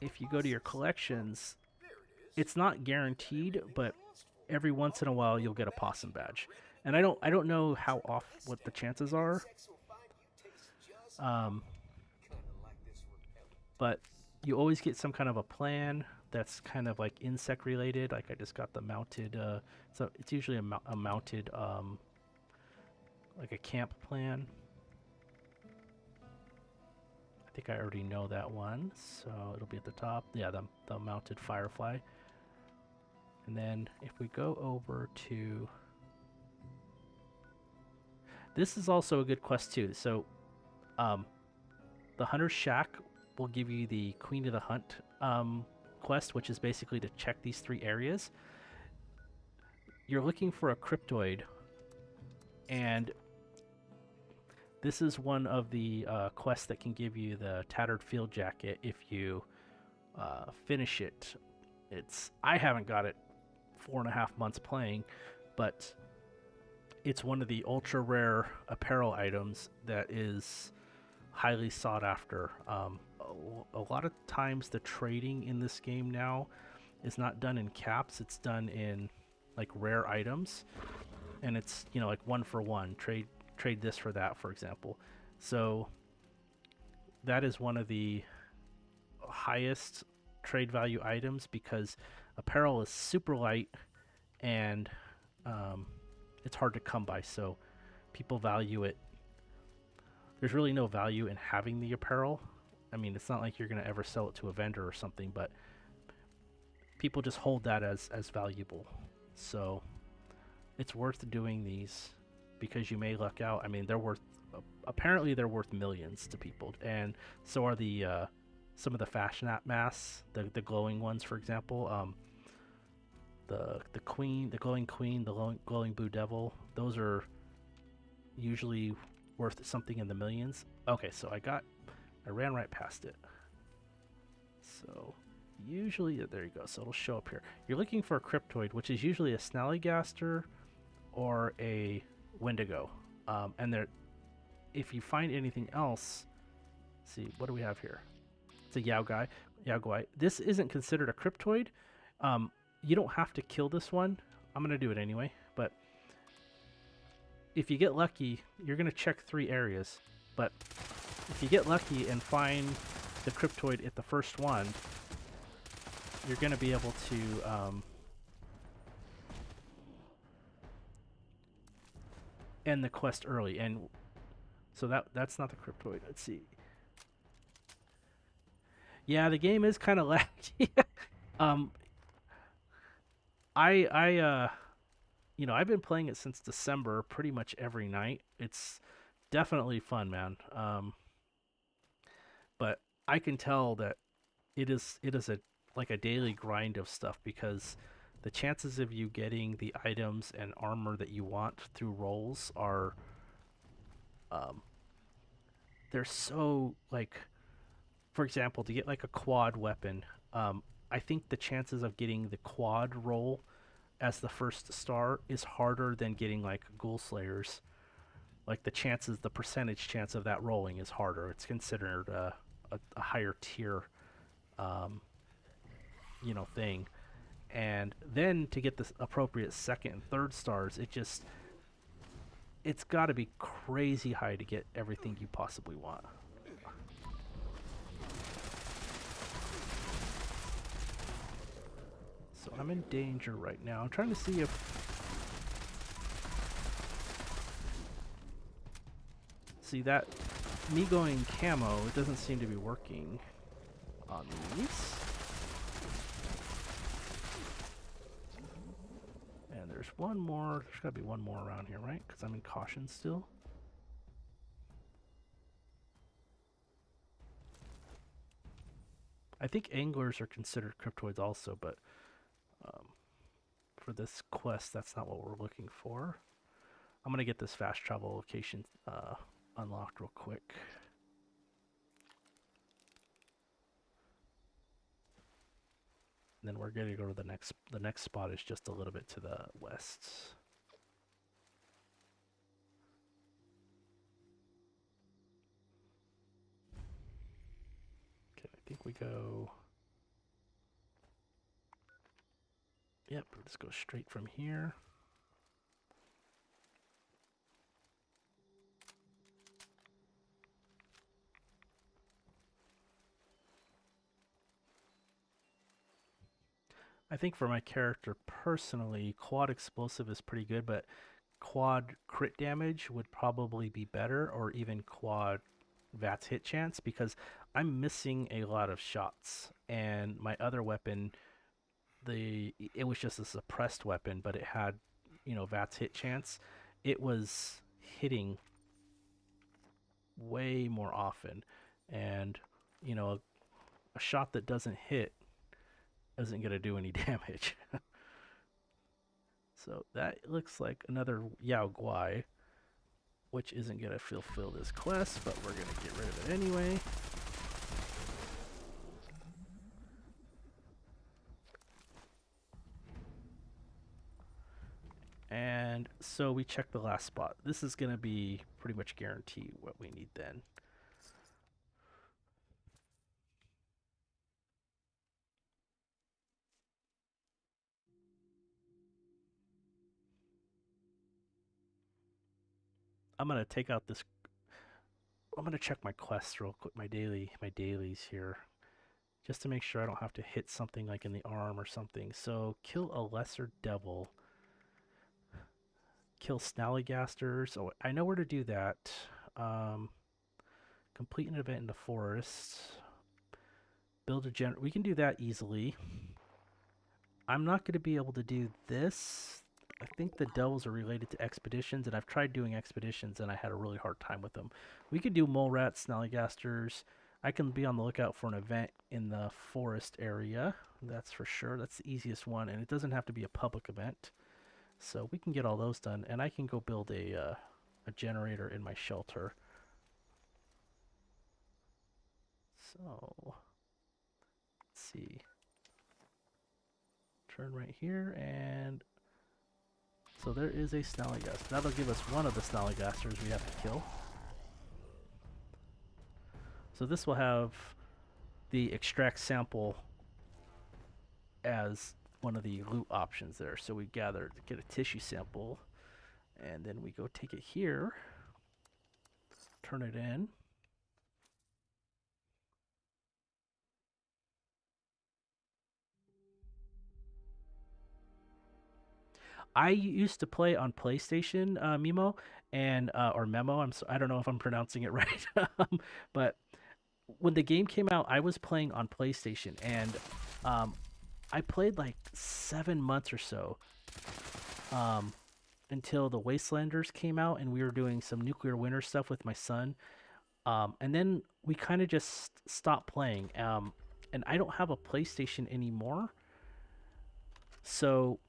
if you go to your collections, it's not guaranteed, but every once in a while you'll get a possum badge. And I don't know what the chances are. But you always get some kind of a plan that's kind of like insect related. Like I just got the mounted, so it's usually a mounted, like a camp plan. I think I already know that one, so it'll be at the top. Yeah, the mounted firefly. And then if we go over to... This is also a good quest too. So the Hunter's Shack will give you the Queen of the Hunt quest, which is basically to check these 3 areas. You're looking for a cryptoid, and this is one of the quests that can give you the Tattered Field Jacket if you finish it. I haven't got it 4.5 months playing, but it's one of the ultra rare apparel items that is highly sought after. A lot of times the trading in this game now is not done in caps, it's done in like rare items, and it's, you know, like 1 for 1, trade this for that, for example. So that is one of the highest trade value items because apparel is super light, and it's hard to come by. So people value it. There's really no value in having the apparel. I mean, it's not like you're gonna ever sell it to a vendor or something, but people just hold that as valuable. So it's worth doing these because you may luck out. I mean, they're worth apparently they're worth millions to people, and so are the some of the fashion app masks, the glowing ones, for example. The queen, the glowing queen, the glowing blue devil. Those are usually worth something in the millions. Okay, so I ran right past it. So usually, there you go. So it'll show up here. You're looking for a cryptoid, which is usually a snallygaster or a wendigo. And there, if you find anything else, see, what do we have here? It's a Yaogwai. This isn't considered a cryptoid. You don't have to kill this one. I'm gonna do it anyway. But if you get lucky, you're gonna check 3 areas. But if you get lucky and find the cryptoid at the first one, you're gonna be able to end the quest early. And so that's not the cryptoid. Let's see. Yeah, the game is kind of laggy. um, I I've been playing it since December, pretty much every night. It's definitely fun, man. But I can tell that it is a like a daily grind of stuff because the chances of you getting the items and armor that you want through rolls are um, they're so like, for example, to get like a quad weapon, I think the chances of getting the quad roll as the first star is harder than getting like ghoul slayers. Like the percentage chance of that rolling is harder. It's considered a higher tier um, thing. And then to get the appropriate second and third stars, it's got to be crazy high to get everything you possibly want. So I'm in danger right now. I'm trying to see if see that me going camo, it doesn't seem to be working on these. And there's one more. There's got to be one more around here, right? Because I'm in caution still. I think anglers are considered cryptoids also, but um, for this quest, that's not what we're looking for. I'm going to get this fast travel location unlocked real quick. And then we're going to go to the next spot is just a little bit to the west. Okay, I think we go. Yep, let's go straight from here. I think for my character personally, quad explosive is pretty good, but quad crit damage would probably be better, or even quad VATS hit chance, because I'm missing a lot of shots. And my other weapon, it was just a suppressed weapon, but it had, VATS hit chance. It was hitting way more often, and a shot that doesn't hit isn't going to do any damage. So that looks like another Yao Guai, which isn't going to fulfill this quest, but we're going to get rid of it anyway. And so we check the last spot. This is going to be pretty much guarantee what we need then. I'm going to take out this. I'm going to check my quests real quick, my dailies here, just to make sure I don't have to hit something like in the arm or something. So kill a lesser devil. kill snallygasters. Oh, I know where to do that. Um, complete an event in the forest. Build a we can do that easily. I'm not going to be able to do this. I think the delves are related to expeditions, and I've tried doing expeditions, and I had a really hard time with them. We could do mole rats, snallygasters. I can be on the lookout for an event in the forest area. That's for sure. That's the easiest one, and it doesn't have to be a public event. So we can get all those done, and I can go build a generator in my shelter. So, let's see. Turn right here, and so there is a snallygaster. That'll give us one of the snallygasters we have to kill. So this will have the extract sample as one of the loot options there. So we get a tissue sample, and then we go take it here, turn it in. I used to play on PlayStation, Mimo, and or Memo. I don't know if I'm pronouncing it right, but when the game came out, I was playing on PlayStation, and um, I played like 7 months or so until the Wastelanders came out, and we were doing some nuclear winter stuff with my son. And then we kind of just stopped playing. And I don't have a PlayStation anymore, so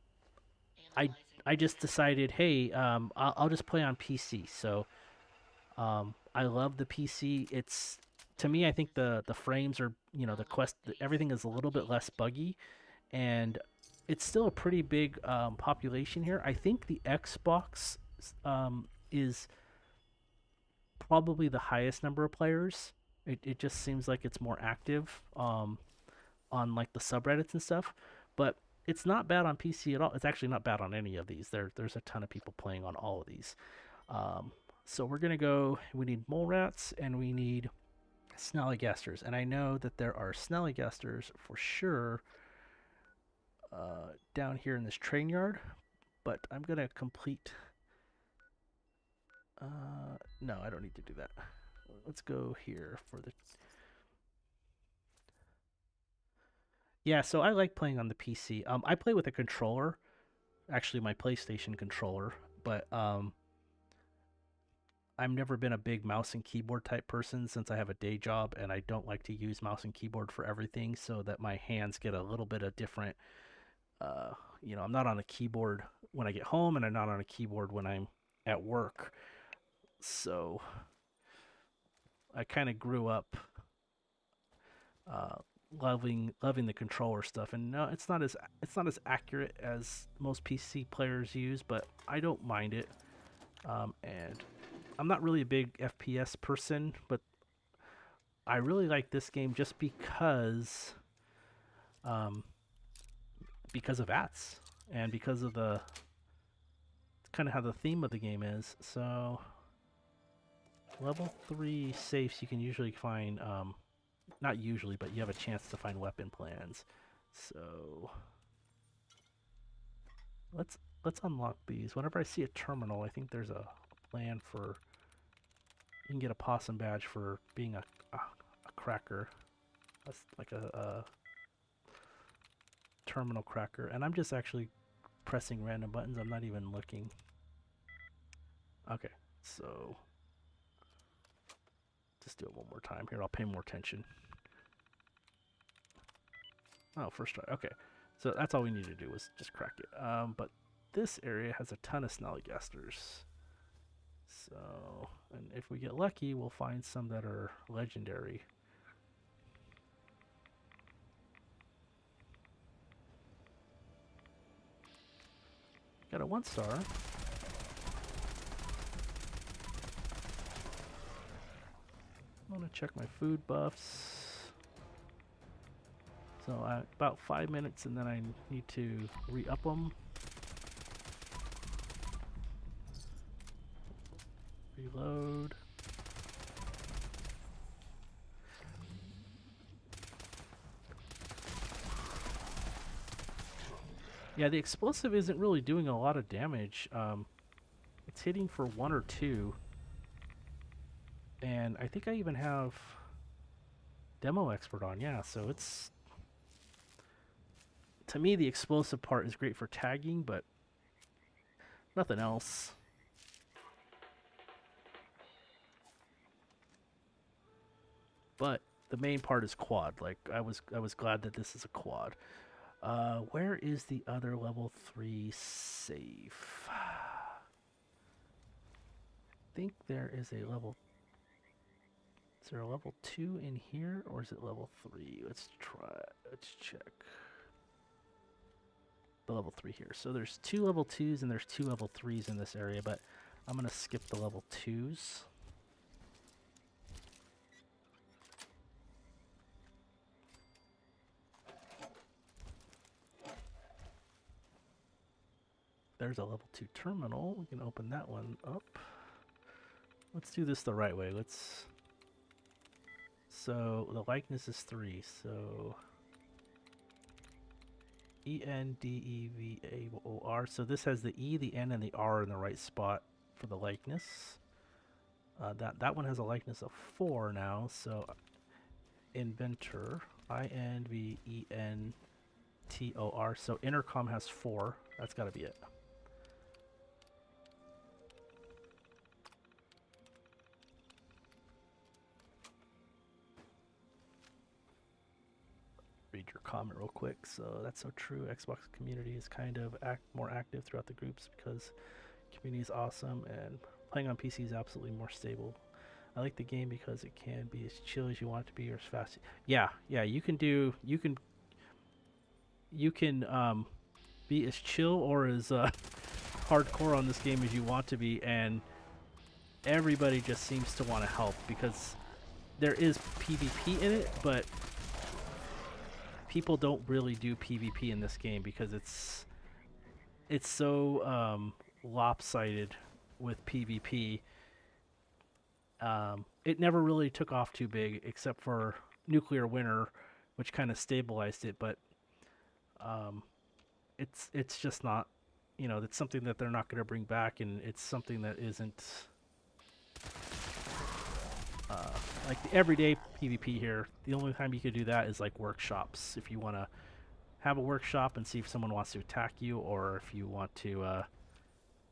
I I just decided, hey, I'll just play on PC. So I love the PC. It's to me, I think the frames are, everything is a little bit less buggy, and it's still a pretty big population here. I think the Xbox is probably the highest number of players. It just seems like it's more active on like the subreddits and stuff, but it's not bad on PC at all. It's actually not bad on any of these. There's a ton of people playing on all of these. So we're gonna go. We need mole rats and we need snallygasters, and I know that there are snallygasters for sure down here in this train yard. But I'm gonna complete. No, I don't need to do that. Let's go here for the. Yeah, so I like playing on the PC. I play with a controller, actually my PlayStation controller, but I've never been a big mouse and keyboard type person since I have a day job, and I don't like to use mouse and keyboard for everything, so that my hands get a little bit of different. I'm not on a keyboard when I get home, and I'm not on a keyboard when I'm at work. So I kind of grew up uh, loving the controller stuff, and no, it's not as accurate as most PC players use, but I don't mind it. And I'm not really a big FPS person, but I really like this game just um, because of VATS and because of the kind of how the theme of the game is. So level 3 safes you can usually find, not usually, but you have a chance to find weapon plans. So let's unlock these. Whenever I see a terminal, I think there's a plan for you can get a possum badge for being a cracker. That's like a terminal cracker. And I'm just actually pressing random buttons. I'm not even looking. Okay, so just do it one more time. Here, I'll pay more attention. Oh, first try. Okay, so that's all we need to do was just crack it. But this area has a ton of snallygasters. So, and if we get lucky, we'll find some that are legendary. Got a 1-star. I want to check my food buffs. So about 5 minutes, and then I need to re-up them. Reload. Yeah, the explosive isn't really doing a lot of damage. hitting for 1 or 2. And I think I even have Demo Expert on, yeah, so it's... To me, the explosive part is great for tagging, but nothing else. But the main part is quad. Like, I was glad that this is a quad. Where is the other level 3 safe? I think there is a level... Is there a level 2 in here, or is it level 3? Let's check. The level 3 here. So there's 2 level 2s and there's 2 level 3s in this area, but I'm going to skip the level 2s. There's a level 2 terminal. We can open that one up. Let's do this the right way. So the likeness is 3. So ENDEVAOR. So this has the E, the N, and the R in the right spot for the likeness. That one has a likeness of 4 now. So inventor, INVENTOR. So intercom has 4. That's got to be it. Read your comment real quick. So that's so true. Xbox community is kind of more active throughout the groups because community is awesome and playing on PC is absolutely more stable. I like the game because it can be as chill as you want it to be or as fast. Yeah, you can be as chill or as hardcore on this game as you want to be, and everybody just seems to want to help because there is PvP in it, but people don't really do PvP in this game because it's so lopsided with PvP. It never really took off too big except for Nuclear Winter, which kind of stabilized it, but it's just not, it's something that they're not going to bring back, and it's something that isn't like the everyday PvP here. The only time you could do that is like workshops. If you want to have a workshop and see if someone wants to attack you, or if you want to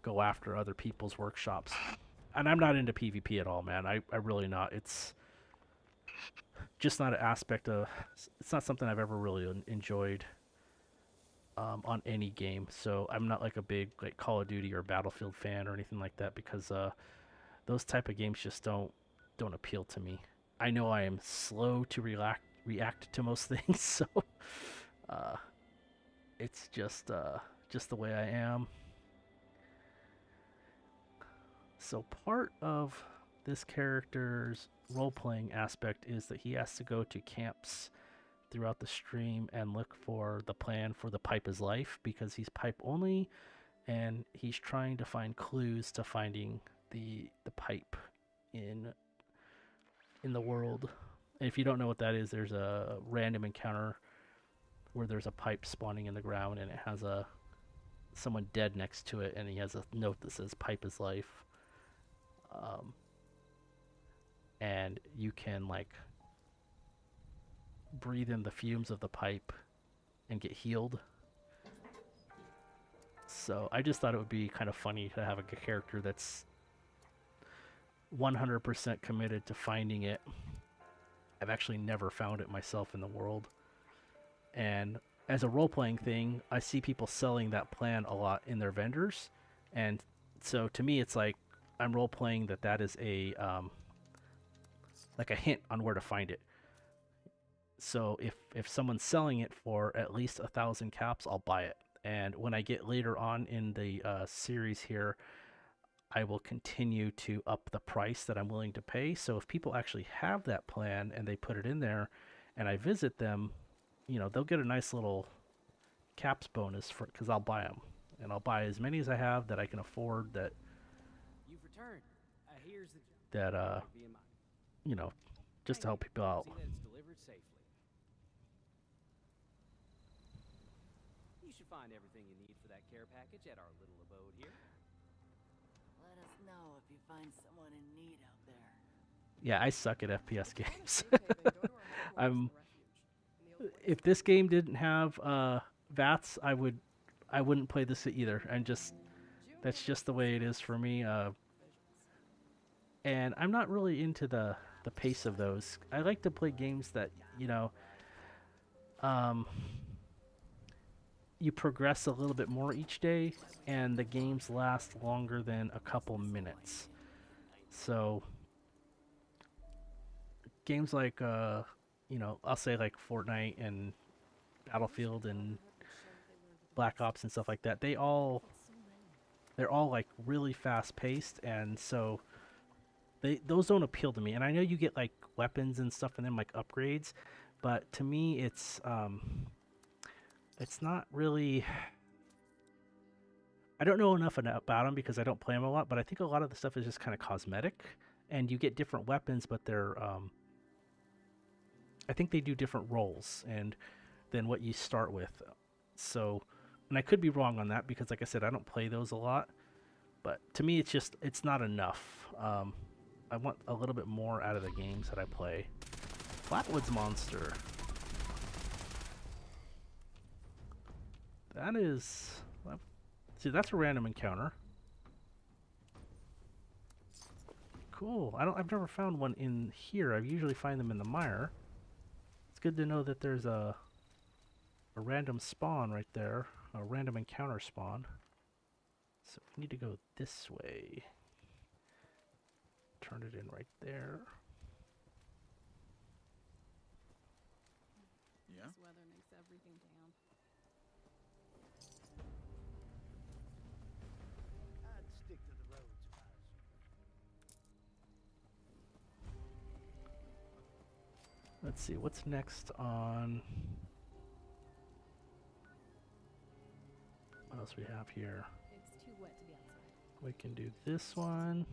go after other people's workshops. And I'm not into PvP at all, man. I really not. It's just not an aspect of... It's not something I've ever really enjoyed on any game. So I'm not like a big like Call of Duty or Battlefield fan or anything like that, because those type of games just don't appeal to me. I know I am slow to react to most things, so it's just the way I am. So part of this character's role-playing aspect is that he has to go to camps throughout the stream and look for the plan for the pipe is life, because he's pipe only, and he's trying to find clues to finding the pipe in the world. And if you don't know what that is, there's a random encounter where there's a pipe spawning in the ground, and it has someone dead next to it, and he has a note that says pipe is life. And you can like breathe in the fumes of the pipe and get healed. So I just thought it would be kind of funny to have a character that's 100% committed to finding it. I've actually never found it myself in the world. And as a role-playing thing, I see people selling that plan a lot in their vendors. And so to me, it's like I'm role-playing that is a like a hint on where to find it. So if someone's selling it for at least 1,000 caps, I'll buy it. And when I get later on in the series here, I will continue to up the price that I'm willing to pay. So if people actually have that plan and they put it in there and I visit them, they'll get a nice little caps bonus because I'll buy them. And I'll buy as many as I have that I can afford, that You've returned. Here's the that just to help people out. See that it's delivered safely. You should find everything you need for that care package at our little abode here. Let us know if you find someone in need out there. Yeah, I suck at FPS games. Okay, then go to our headquarters I'm in the refuge. And the other if this game didn't have VATS, I wouldn't play this either. And just that's just the way it is for me. And I'm not really into the pace of those. I like to play games that um, you progress a little bit more each day, and the games last longer than a couple minutes. So games like I'll say like Fortnite and Battlefield and Black Ops and stuff like that. They're all like really fast paced, and so those don't appeal to me. And I know you get like weapons and stuff in them, like upgrades, but to me it's not really. I don't know enough about them because I don't play them a lot, but I think a lot of the stuff is just kind of cosmetic, and you get different weapons, but they're I think they do different roles and than what you start with. So, and I could be wrong on that because, like I said, I don't play those a lot. But to me, it's not enough. I want a little bit more out of the games that I play. Flatwoods Monster. That is... See, that's a random encounter. Cool. I've never found one in here. I usually find them in the mire. It's good to know that there's a random spawn right there. A random encounter spawn. So we need to go this way. Turn it in right there. Yeah? This weather makes everything damp. I'd stick to the roads if I was you. Let's see, what's next on... What else we have here? It's too wet to be outside. We can do this one,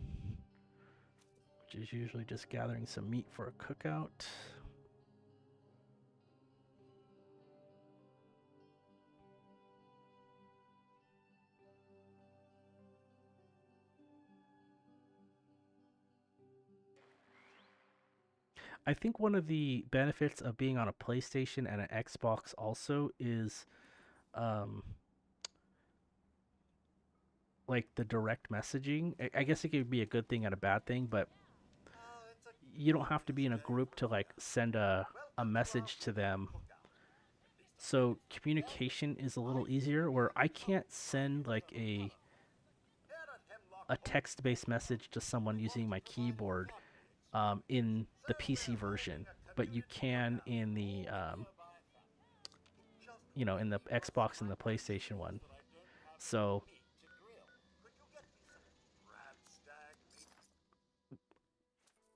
which is usually just gathering some meat for a cookout. I think one of the benefits of being on a PlayStation and an Xbox also is like the direct messaging. I guess it could be a good thing and a bad thing, but you don't have to be in a group to like send a message to them. So communication is a little easier where I can't send like a text-based message to someone using my keyboard in the PC version, but you can in the in the Xbox and the PlayStation one. So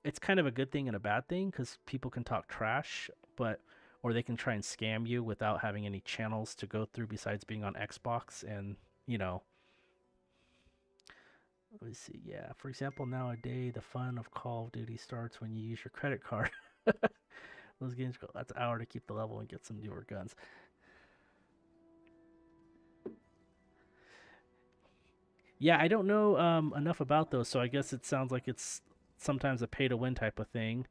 it's kind of a good thing and a bad thing because people can talk trash, or they can try and scam you without having any channels to go through besides being on Xbox. And let me see. Yeah, for example, nowadays the fun of Call of Duty starts when you use your credit card. Those games go. That's an hour to keep the level and get some newer guns. Yeah, I don't know enough about those, so I guess it sounds like it's sometimes a pay-to-win type of thing.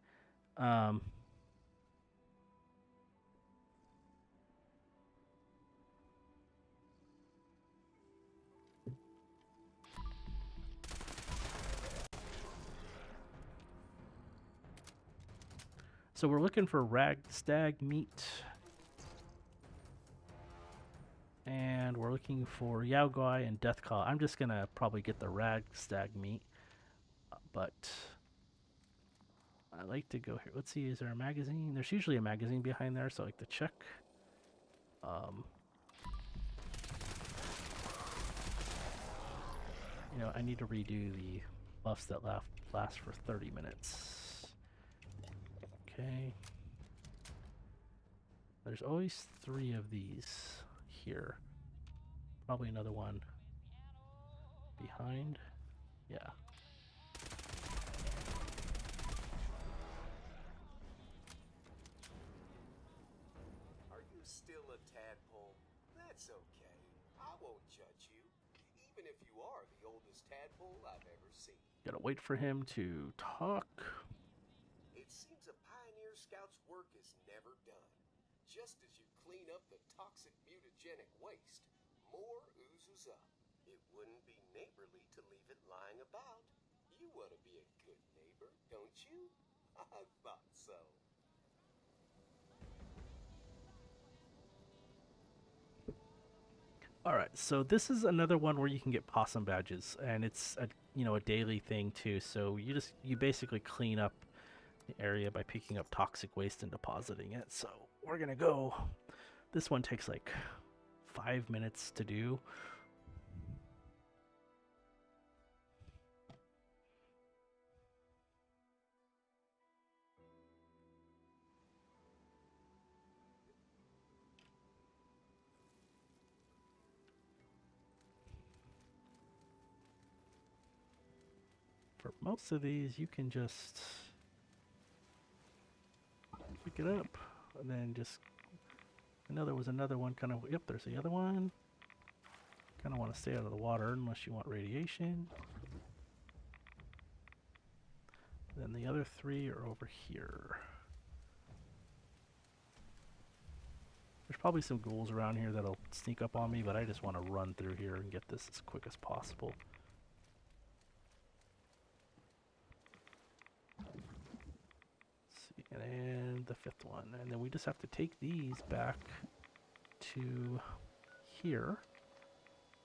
So we're looking for ragstag meat. And we're looking for Yaogui and Deathclaw. I'm just gonna probably get the ragstag meat, but I like to go here. Let's see, is there a magazine? There's usually a magazine behind there, so I like to check. I need to redo the buffs that last for 30 minutes. Okay. There's always 3 of these here. Probably another one behind. Yeah. Are you still a tadpole? That's okay. I won't judge you, even if you are the oldest tadpole I've ever seen. Gotta wait for him to talk. It seems a pioneer scout's work is never done. Just as you clean up the toxic mutagenic waste, more oozes up. It wouldn't be neighborly to leave it lying about. You want to be a good neighbor, don't you? I thought so. All right, so this is another one where you can get possum badges, and it's a a daily thing too. So you basically clean up the area by picking up toxic waste and depositing it. So we're gonna go. This one takes like 5 minutes to do. For most of these, you can just pick it up and then just. I know there was another one kind of. Yep, there's the other one. Kind of want to stay out of the water unless you want radiation. Then the other three are over here. There's probably some ghouls around here that'll sneak up on me, but I just want to run through here and get this as quick as possible. Let's see, and the fifth one. And then we just have to take these back to here.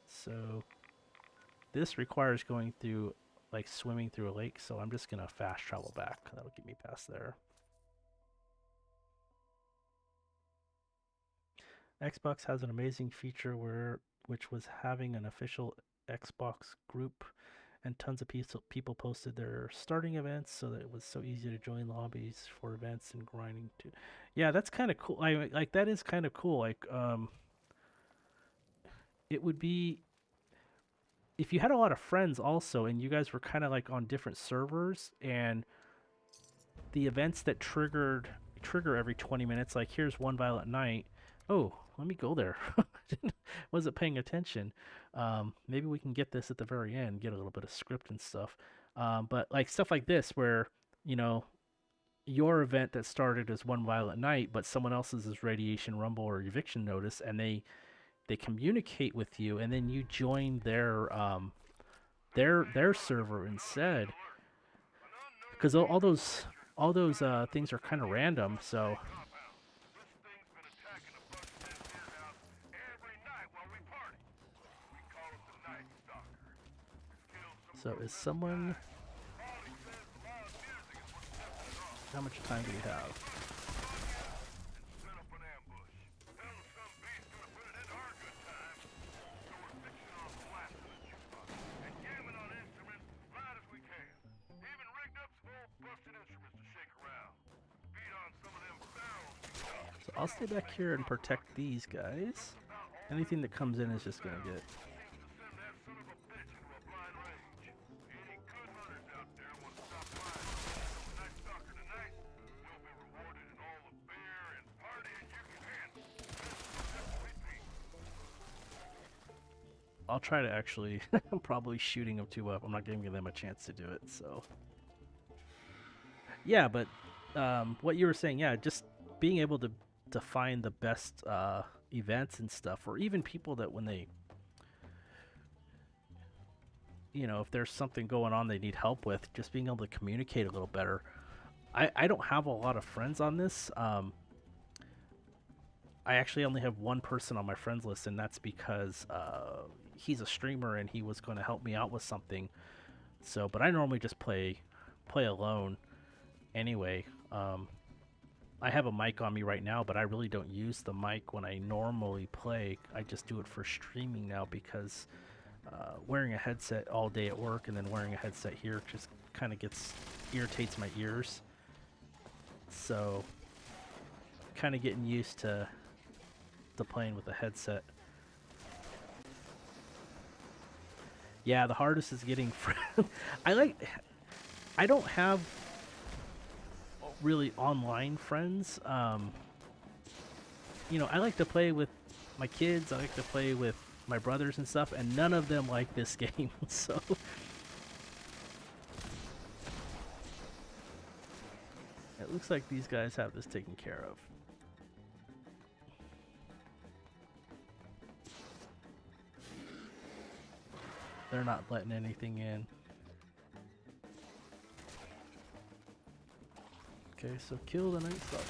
So this requires going through, like swimming through a lake, so I'm just gonna fast travel back. That'll get me past there. Xbox has an amazing feature which was having an official Xbox group, and tons of people posted their starting events, so that it was so easy to join lobbies for events and grinding too. Yeah, that's kind of cool. Like that is kind of cool. Like it would be if you had a lot of friends also, and you guys were kind of like on different servers, and the events that trigger every 20 minutes, like here's One Violent Night. Oh, let me go there. Wasn't paying attention. Maybe we can get this at the very end, get a little bit of script and stuff. But like stuff like this where, your event that started as One Violent Night, but someone else's is Radiation Rumble or Eviction Notice, and they communicate with you, and then you join their server instead, because all those things are kind of random. So is someone? How much time do we have? So I'll stay back here and protect these guys. Anything that comes in is just gonna get. I'll try to actually. I'm probably shooting them too up. I'm not giving them a chance to do it. So. Yeah, but what you were saying, yeah, just being able to find the best events and stuff, or even people that when they, if there's something going on they need help with, just being able to communicate a little better. I don't have a lot of friends on this. I actually only have one person on my friends list, and that's because he's a streamer and he was going to help me out with something. So, but I normally just play alone anyway. I have a mic on me right now, but I really don't use the mic when I normally play. I just do it for streaming now because wearing a headset all day at work and then wearing a headset here just kind of irritates my ears. So, kind of getting used to playing with a headset. Yeah, the hardest is getting I don't have really online friends. I like to play with my kids. I like to play with my brothers and stuff, and none of them like this game. So Alright, looks like these guys have this taken care of. They're not letting anything in. Okay, so kill the Night Stalker.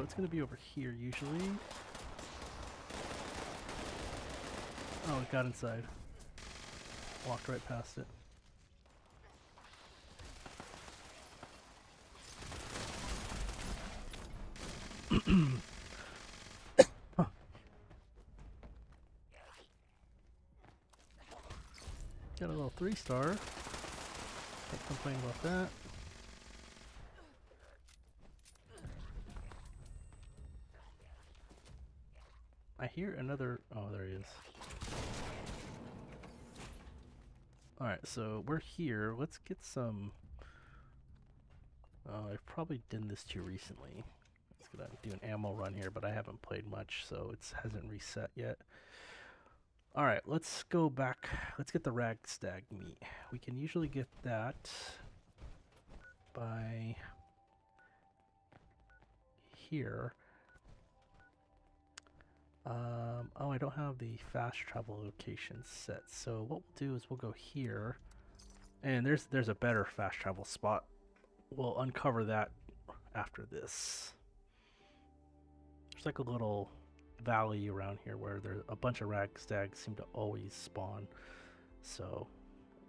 It's gonna be over here usually. Oh, it got inside. Walked right past it. Huh. Got a little 3-star. Can't complain about that. I hear another. Oh, there he is. Alright, so we're here. Let's get some. Oh, I've probably done this too recently. Let's gonna do an ammo run here, but I haven't played much, so it hasn't reset yet. Alright, let's go back. Let's get the ragstag meat. We can usually get that by here. Oh, I don't have the fast travel location set. So what we'll do is we'll go here, and there's a better fast travel spot. We'll uncover that after this. There's like a little valley around here where there's a bunch of ragstags seem to always spawn. So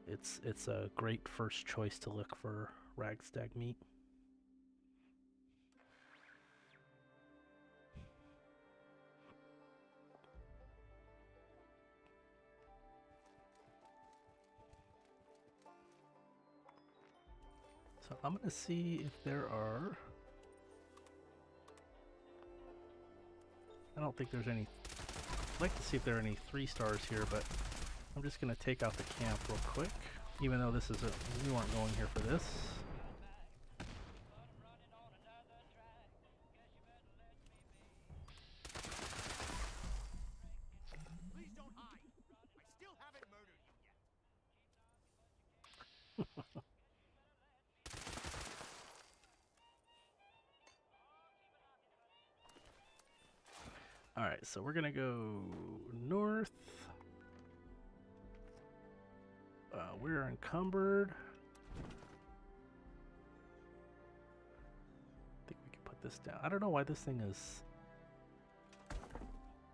it's a great first choice to look for ragstag meat. So I'm gonna see if there are. I don't think there's any. I'd like to see if there are any 3-stars here, but I'm just gonna take out the camp real quick. Even though this is we weren't going here for this. Please don't hide. I still haven't murdered you yet. Alright, so we're gonna go north. We're encumbered. I think we can put this down. I don't know why this thing is.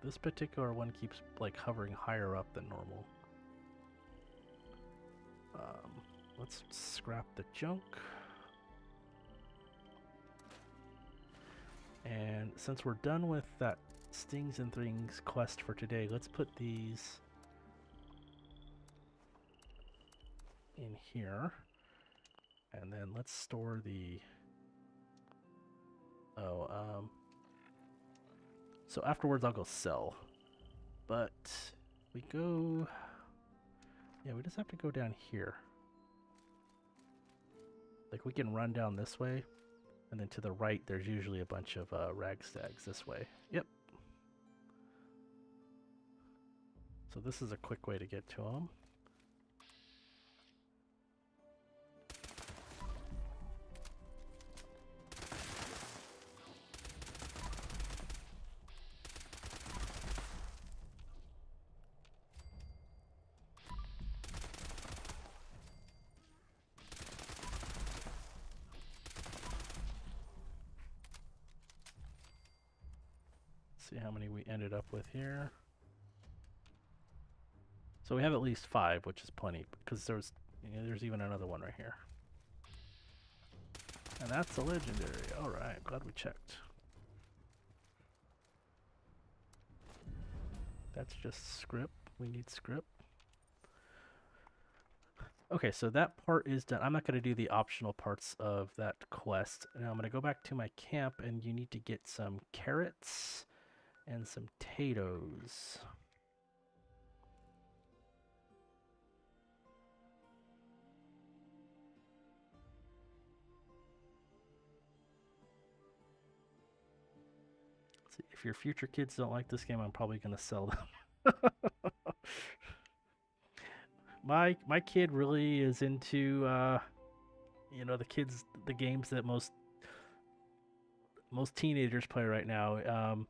This particular one keeps like hovering higher up than normal. Let's scrap the junk. And since we're done with that Stings and Things quest for today, let's put these in here. And then let's store the... So afterwards I'll go sell. But we go... Yeah, we just have to go down here. Like we can run down this way. And then to the right there's usually a bunch of ragstags this way. Yep. So this is a quick way to get to them. See how many we ended up with here. So we have at least 5, which is plenty, because there's even another one right here. And that's a legendary. Alright, glad we checked. That's just script. We need script. Okay, so that part is done. I'm not going to do the optional parts of that quest. Now I'm going to go back to my camp, and you need to get some carrots and some potatoes. See, if your future kids don't like this game, I'm probably going to sell them. My kid really is into You know, the games that most teenagers play right now.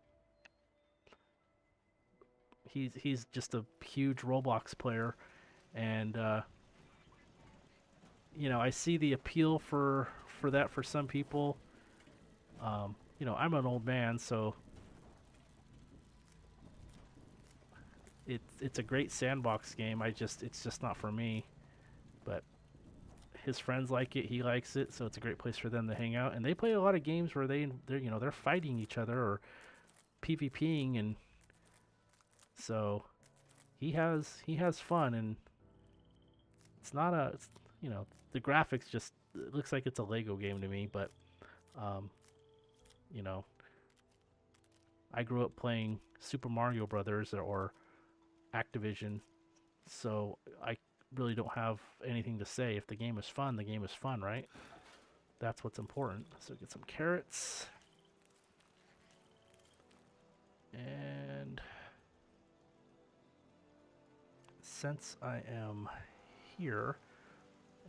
He's just a huge Roblox player, and you know, I see the appeal for that for some people. You know, I'm an old man, so it's a great sandbox game. It's just not for me. But his friends like it, he likes it, so it's a great place for them to hang out. And they play a lot of games where they're you know they're fighting each other or PvPing, and so he has fun, and it's not a it's, you know the graphics just it looks like it's a Lego game to me, but um, you know I grew up playing Super Mario Brothers or Activision, so I really don't have anything to say. If the game is fun, the game is fun, right? That's what's important. So get some carrots. And since I am here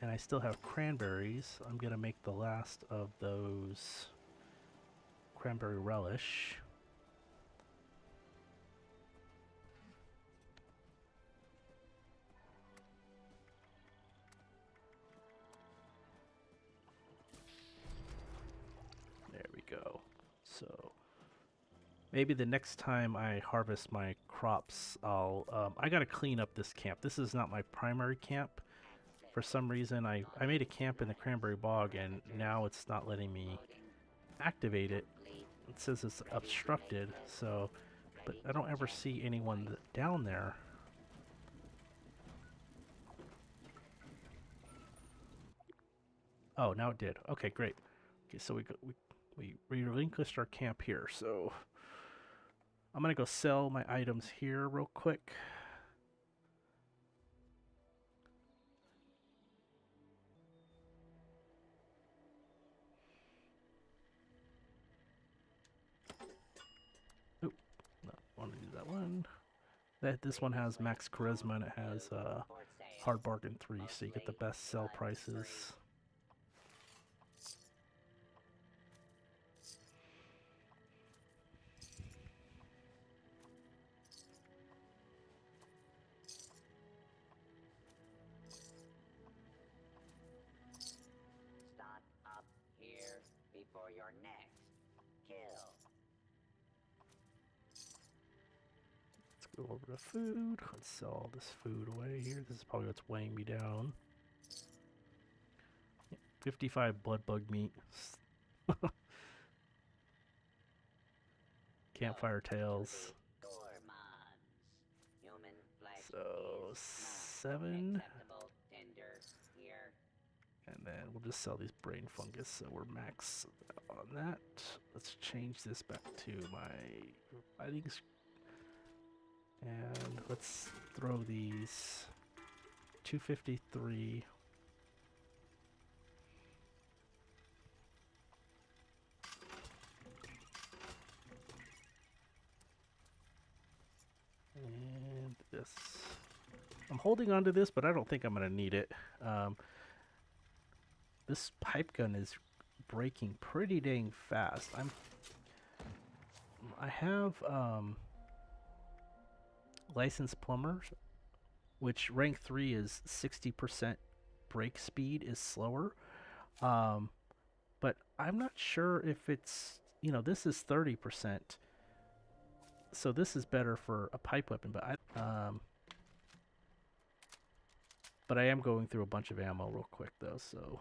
and I still have cranberries, I'm going to make the last of those cranberry relish. There we go. So maybe the next time I harvest my crops, I gotta clean up this camp. This is not my primary camp. For some reason, I made a camp in the cranberry bog, and now it's not letting me activate it. It says it's obstructed, so, but I don't ever see anyone down there. Oh, now it did. Okay, great. Okay, so we relinquished our camp here, so I'm gonna go sell my items here real quick. Oh, no, I want to do that one. This one has max charisma and it has hard bargain 3, so you get the best sell prices. Stop up here before your next kill. Let's go over to food. Let's sell all this food away here. This is probably what's weighing me down. 55 blood bug meat. Campfire tails. So 7. And then we'll just sell these brain fungus, so we're max on that. Let's change this back to my fighting. And let's throw these 253. And this. I'm holding on to this, but I don't think I'm going to need it. This pipe gun is breaking pretty dang fast. I have licensed plumbers, which rank 3 is 60% break speed is slower. But I'm not sure if it's, you know, this is 30%. So this is better for a pipe weapon, but I am going through a bunch of ammo real quick though, so.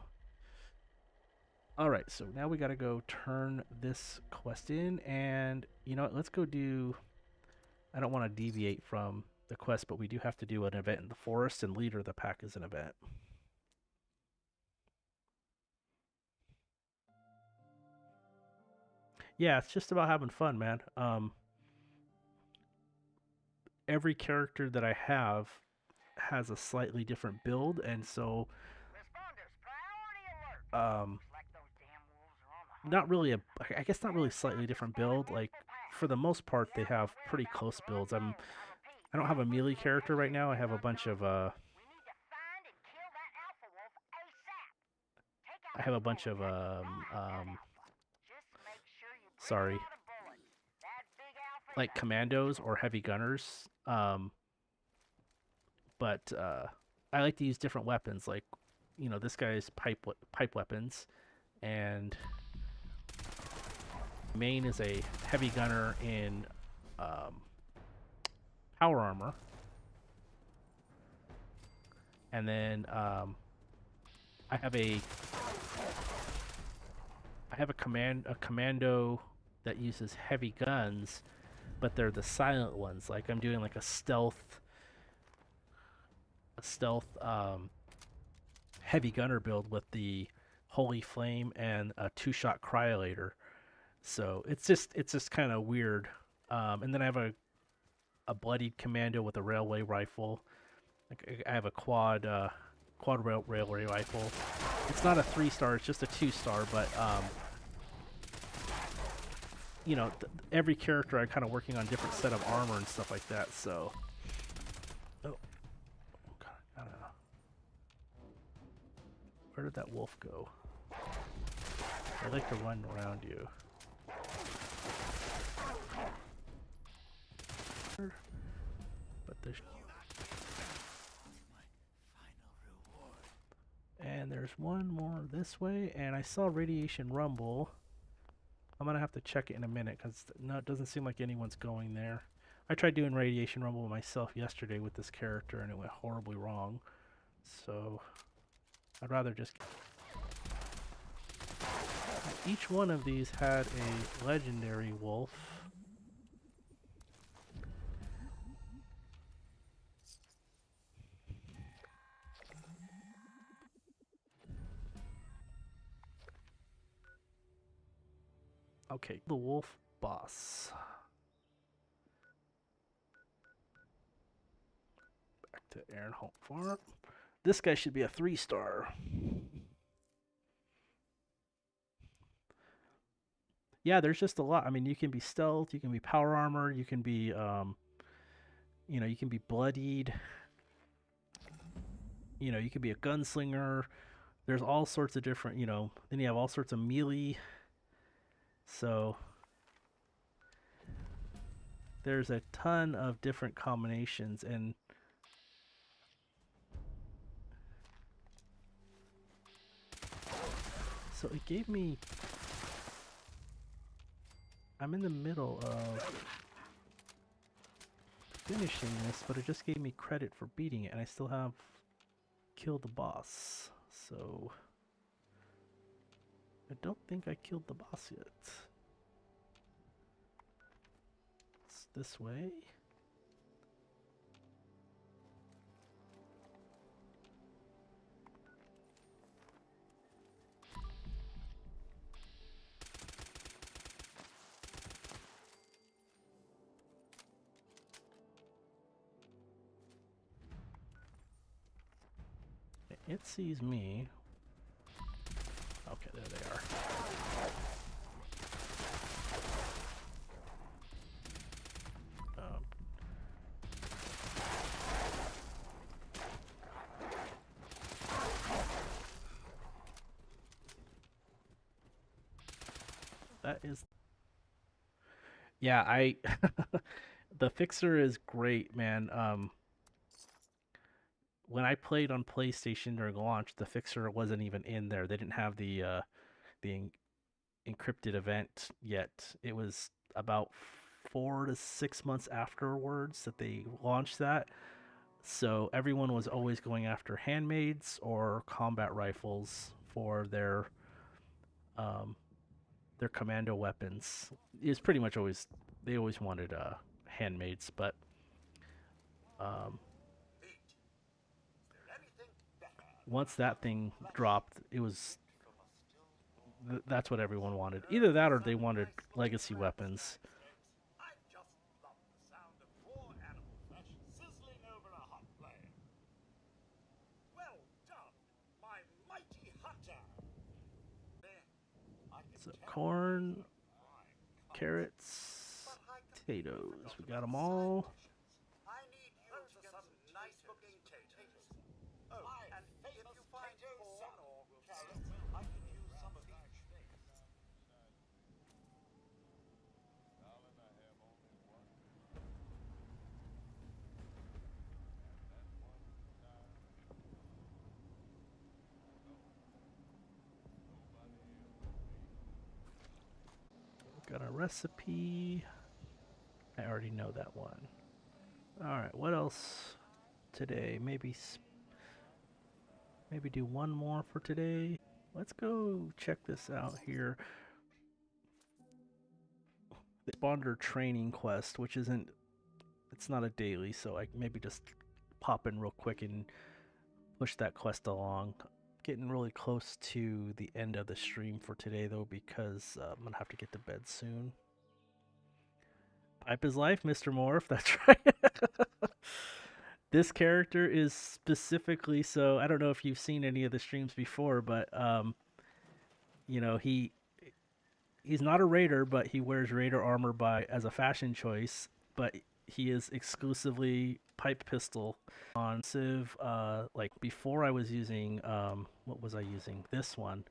Alright, so now we gotta go turn this quest in, and you know what, let's go do, I don't want to deviate from the quest, but we do have to do an event in the forest, and Leader of the Pack is an event. Yeah, it's just about having fun, man. Every character that I have has a slightly different build, and so not really I guess not really slightly different build. Like for the most part, they have pretty close builds. I don't have a melee character right now. I have a bunch of I have a bunch of sorry, like commandos or heavy gunners. But I like to use different weapons. Like, you know, this guy's pipe weapons, and main is a heavy gunner in um, power armor, and then I have a commando that uses heavy guns, but they're the silent ones. Like I'm doing like a stealth heavy gunner build with the Holy Flame and a 2-shot cryolator. So it's just kind of weird. And then I have a bloodied commando with a railway rifle. Like I have a quad railway rifle. It's not a 3-star, it's just a 2-star, but you know, every character I'm kind of working on different set of armor and stuff like that. So, oh, God, I don't know. Where did that wolf go? I like to run around you. But there's and there's one more this way, and I saw Radiation Rumble. I'm gonna have to check it in a minute because no, it doesn't seem like anyone's going there. I tried doing Radiation Rumble myself yesterday with this character, and it went horribly wrong. So I'd rather just. Each one of these had a legendary wolf. Okay, the wolf boss. Back to Aaron Holt Farm. This guy should be a 3-star. Yeah, there's just a lot. I mean, you can be stealth, you can be power armor, you can be, you know, you can be bloodied. You know, you can be a gunslinger. There's all sorts of different, you know, then you have all sorts of melee. So there's a ton of different combinations, and so it gave me, I'm in the middle of finishing this, but it just gave me credit for beating it, and I still have killed the boss. So I don't think I killed the boss yet. It's this way. It sees me. Okay, there they are. That is. Yeah, the fixer is great, man. When I played on PlayStation during launch, the fixer wasn't even in there. They didn't have the encrypted event yet. It was about 4 to 6 months afterwards that they launched that. So everyone was always going after handmaids or combat rifles for their commando weapons. It's pretty much always, they always wanted handmaids, but once that thing dropped, it was that's what everyone wanted. Either that or they wanted legacy weapons. I just love the sound of raw animal flesh sizzling over a hot flame. Well done, my mighty hunter. Then I can So tell corn, fine carrots, but I can potatoes. We got them all. I need you to get some nice looking potatoes. Oh, and if you find corn or carrots, I can recipe. I already know that one. Alright, what else today? Maybe do one more for today. Let's go check this out here. The Responder training quest, which isn't, it's not a daily, so I maybe just pop in real quick and push that quest along. Getting really close to the end of the stream for today though, because I'm gonna have to get to bed soon. Pipe is life, Mr. Morph, that's right. This character is specifically, so I don't know if you've seen any of the streams before, but you know, he's not a raider, but he wears raider armor as a fashion choice, but he is exclusively pipe pistol on Civ. Like before I was using what was I using? This one,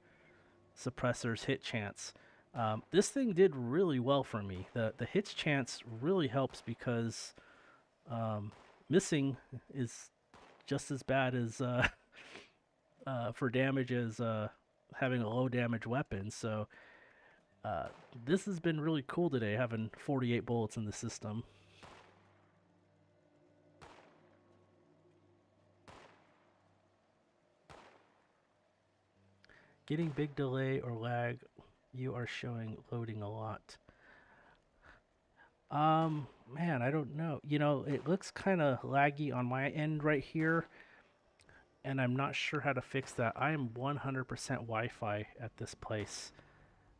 suppressor's hit chance. This thing did really well for me. The hits chance really helps because missing is just as bad as for damage as having a low damage weapon. So this has been really cool today, having 48 bullets in the system. Getting big delay or lag, you are showing loading a lot. Man, I don't know. You know, it looks kind of laggy on my end right here, and I'm not sure how to fix that. I am 100% Wi-Fi at this place.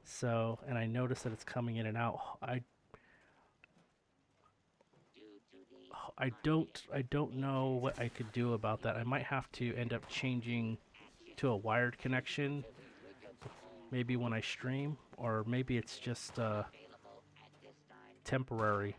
So, and I notice that it's coming in and out. I don't know what I could do about that. I might have to end up changing to a wired connection, maybe when I stream, or maybe it's just temporary.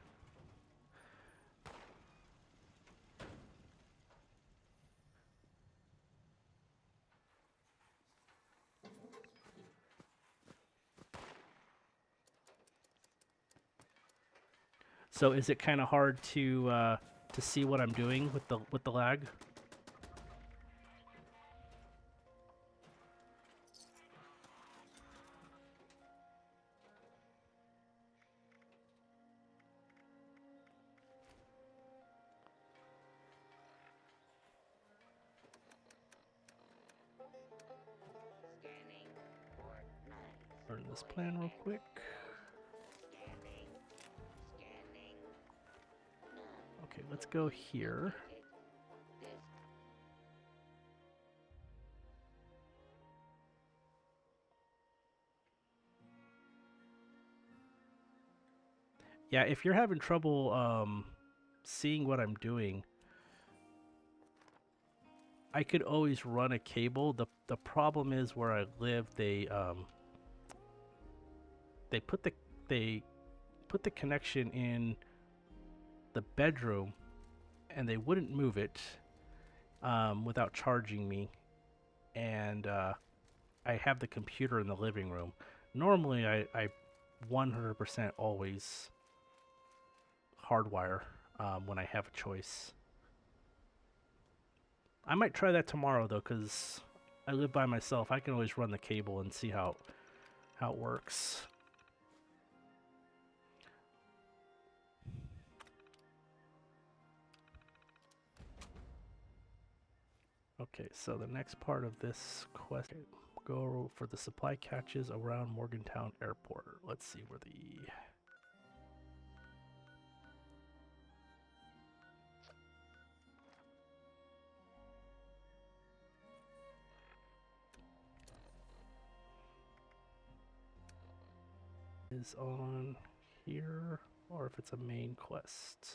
So is it kind of hard to see what I'm doing with the lag? Learn this plan real quick. Okay, let's go here. Yeah, if you're having trouble seeing what I'm doing, I could always run a cable. The problem is where I live, they put the connection in the bedroom, and they wouldn't move it without charging me. And I have the computer in the living room. Normally, I 100% always hardwire when I have a choice. I might try that tomorrow though, because I live by myself. I can always run the cable and see how it works. Okay, so the next part of this quest, go for the supply catches around Morgantown Airport. Let's see where the is on here, or if it's a main quest.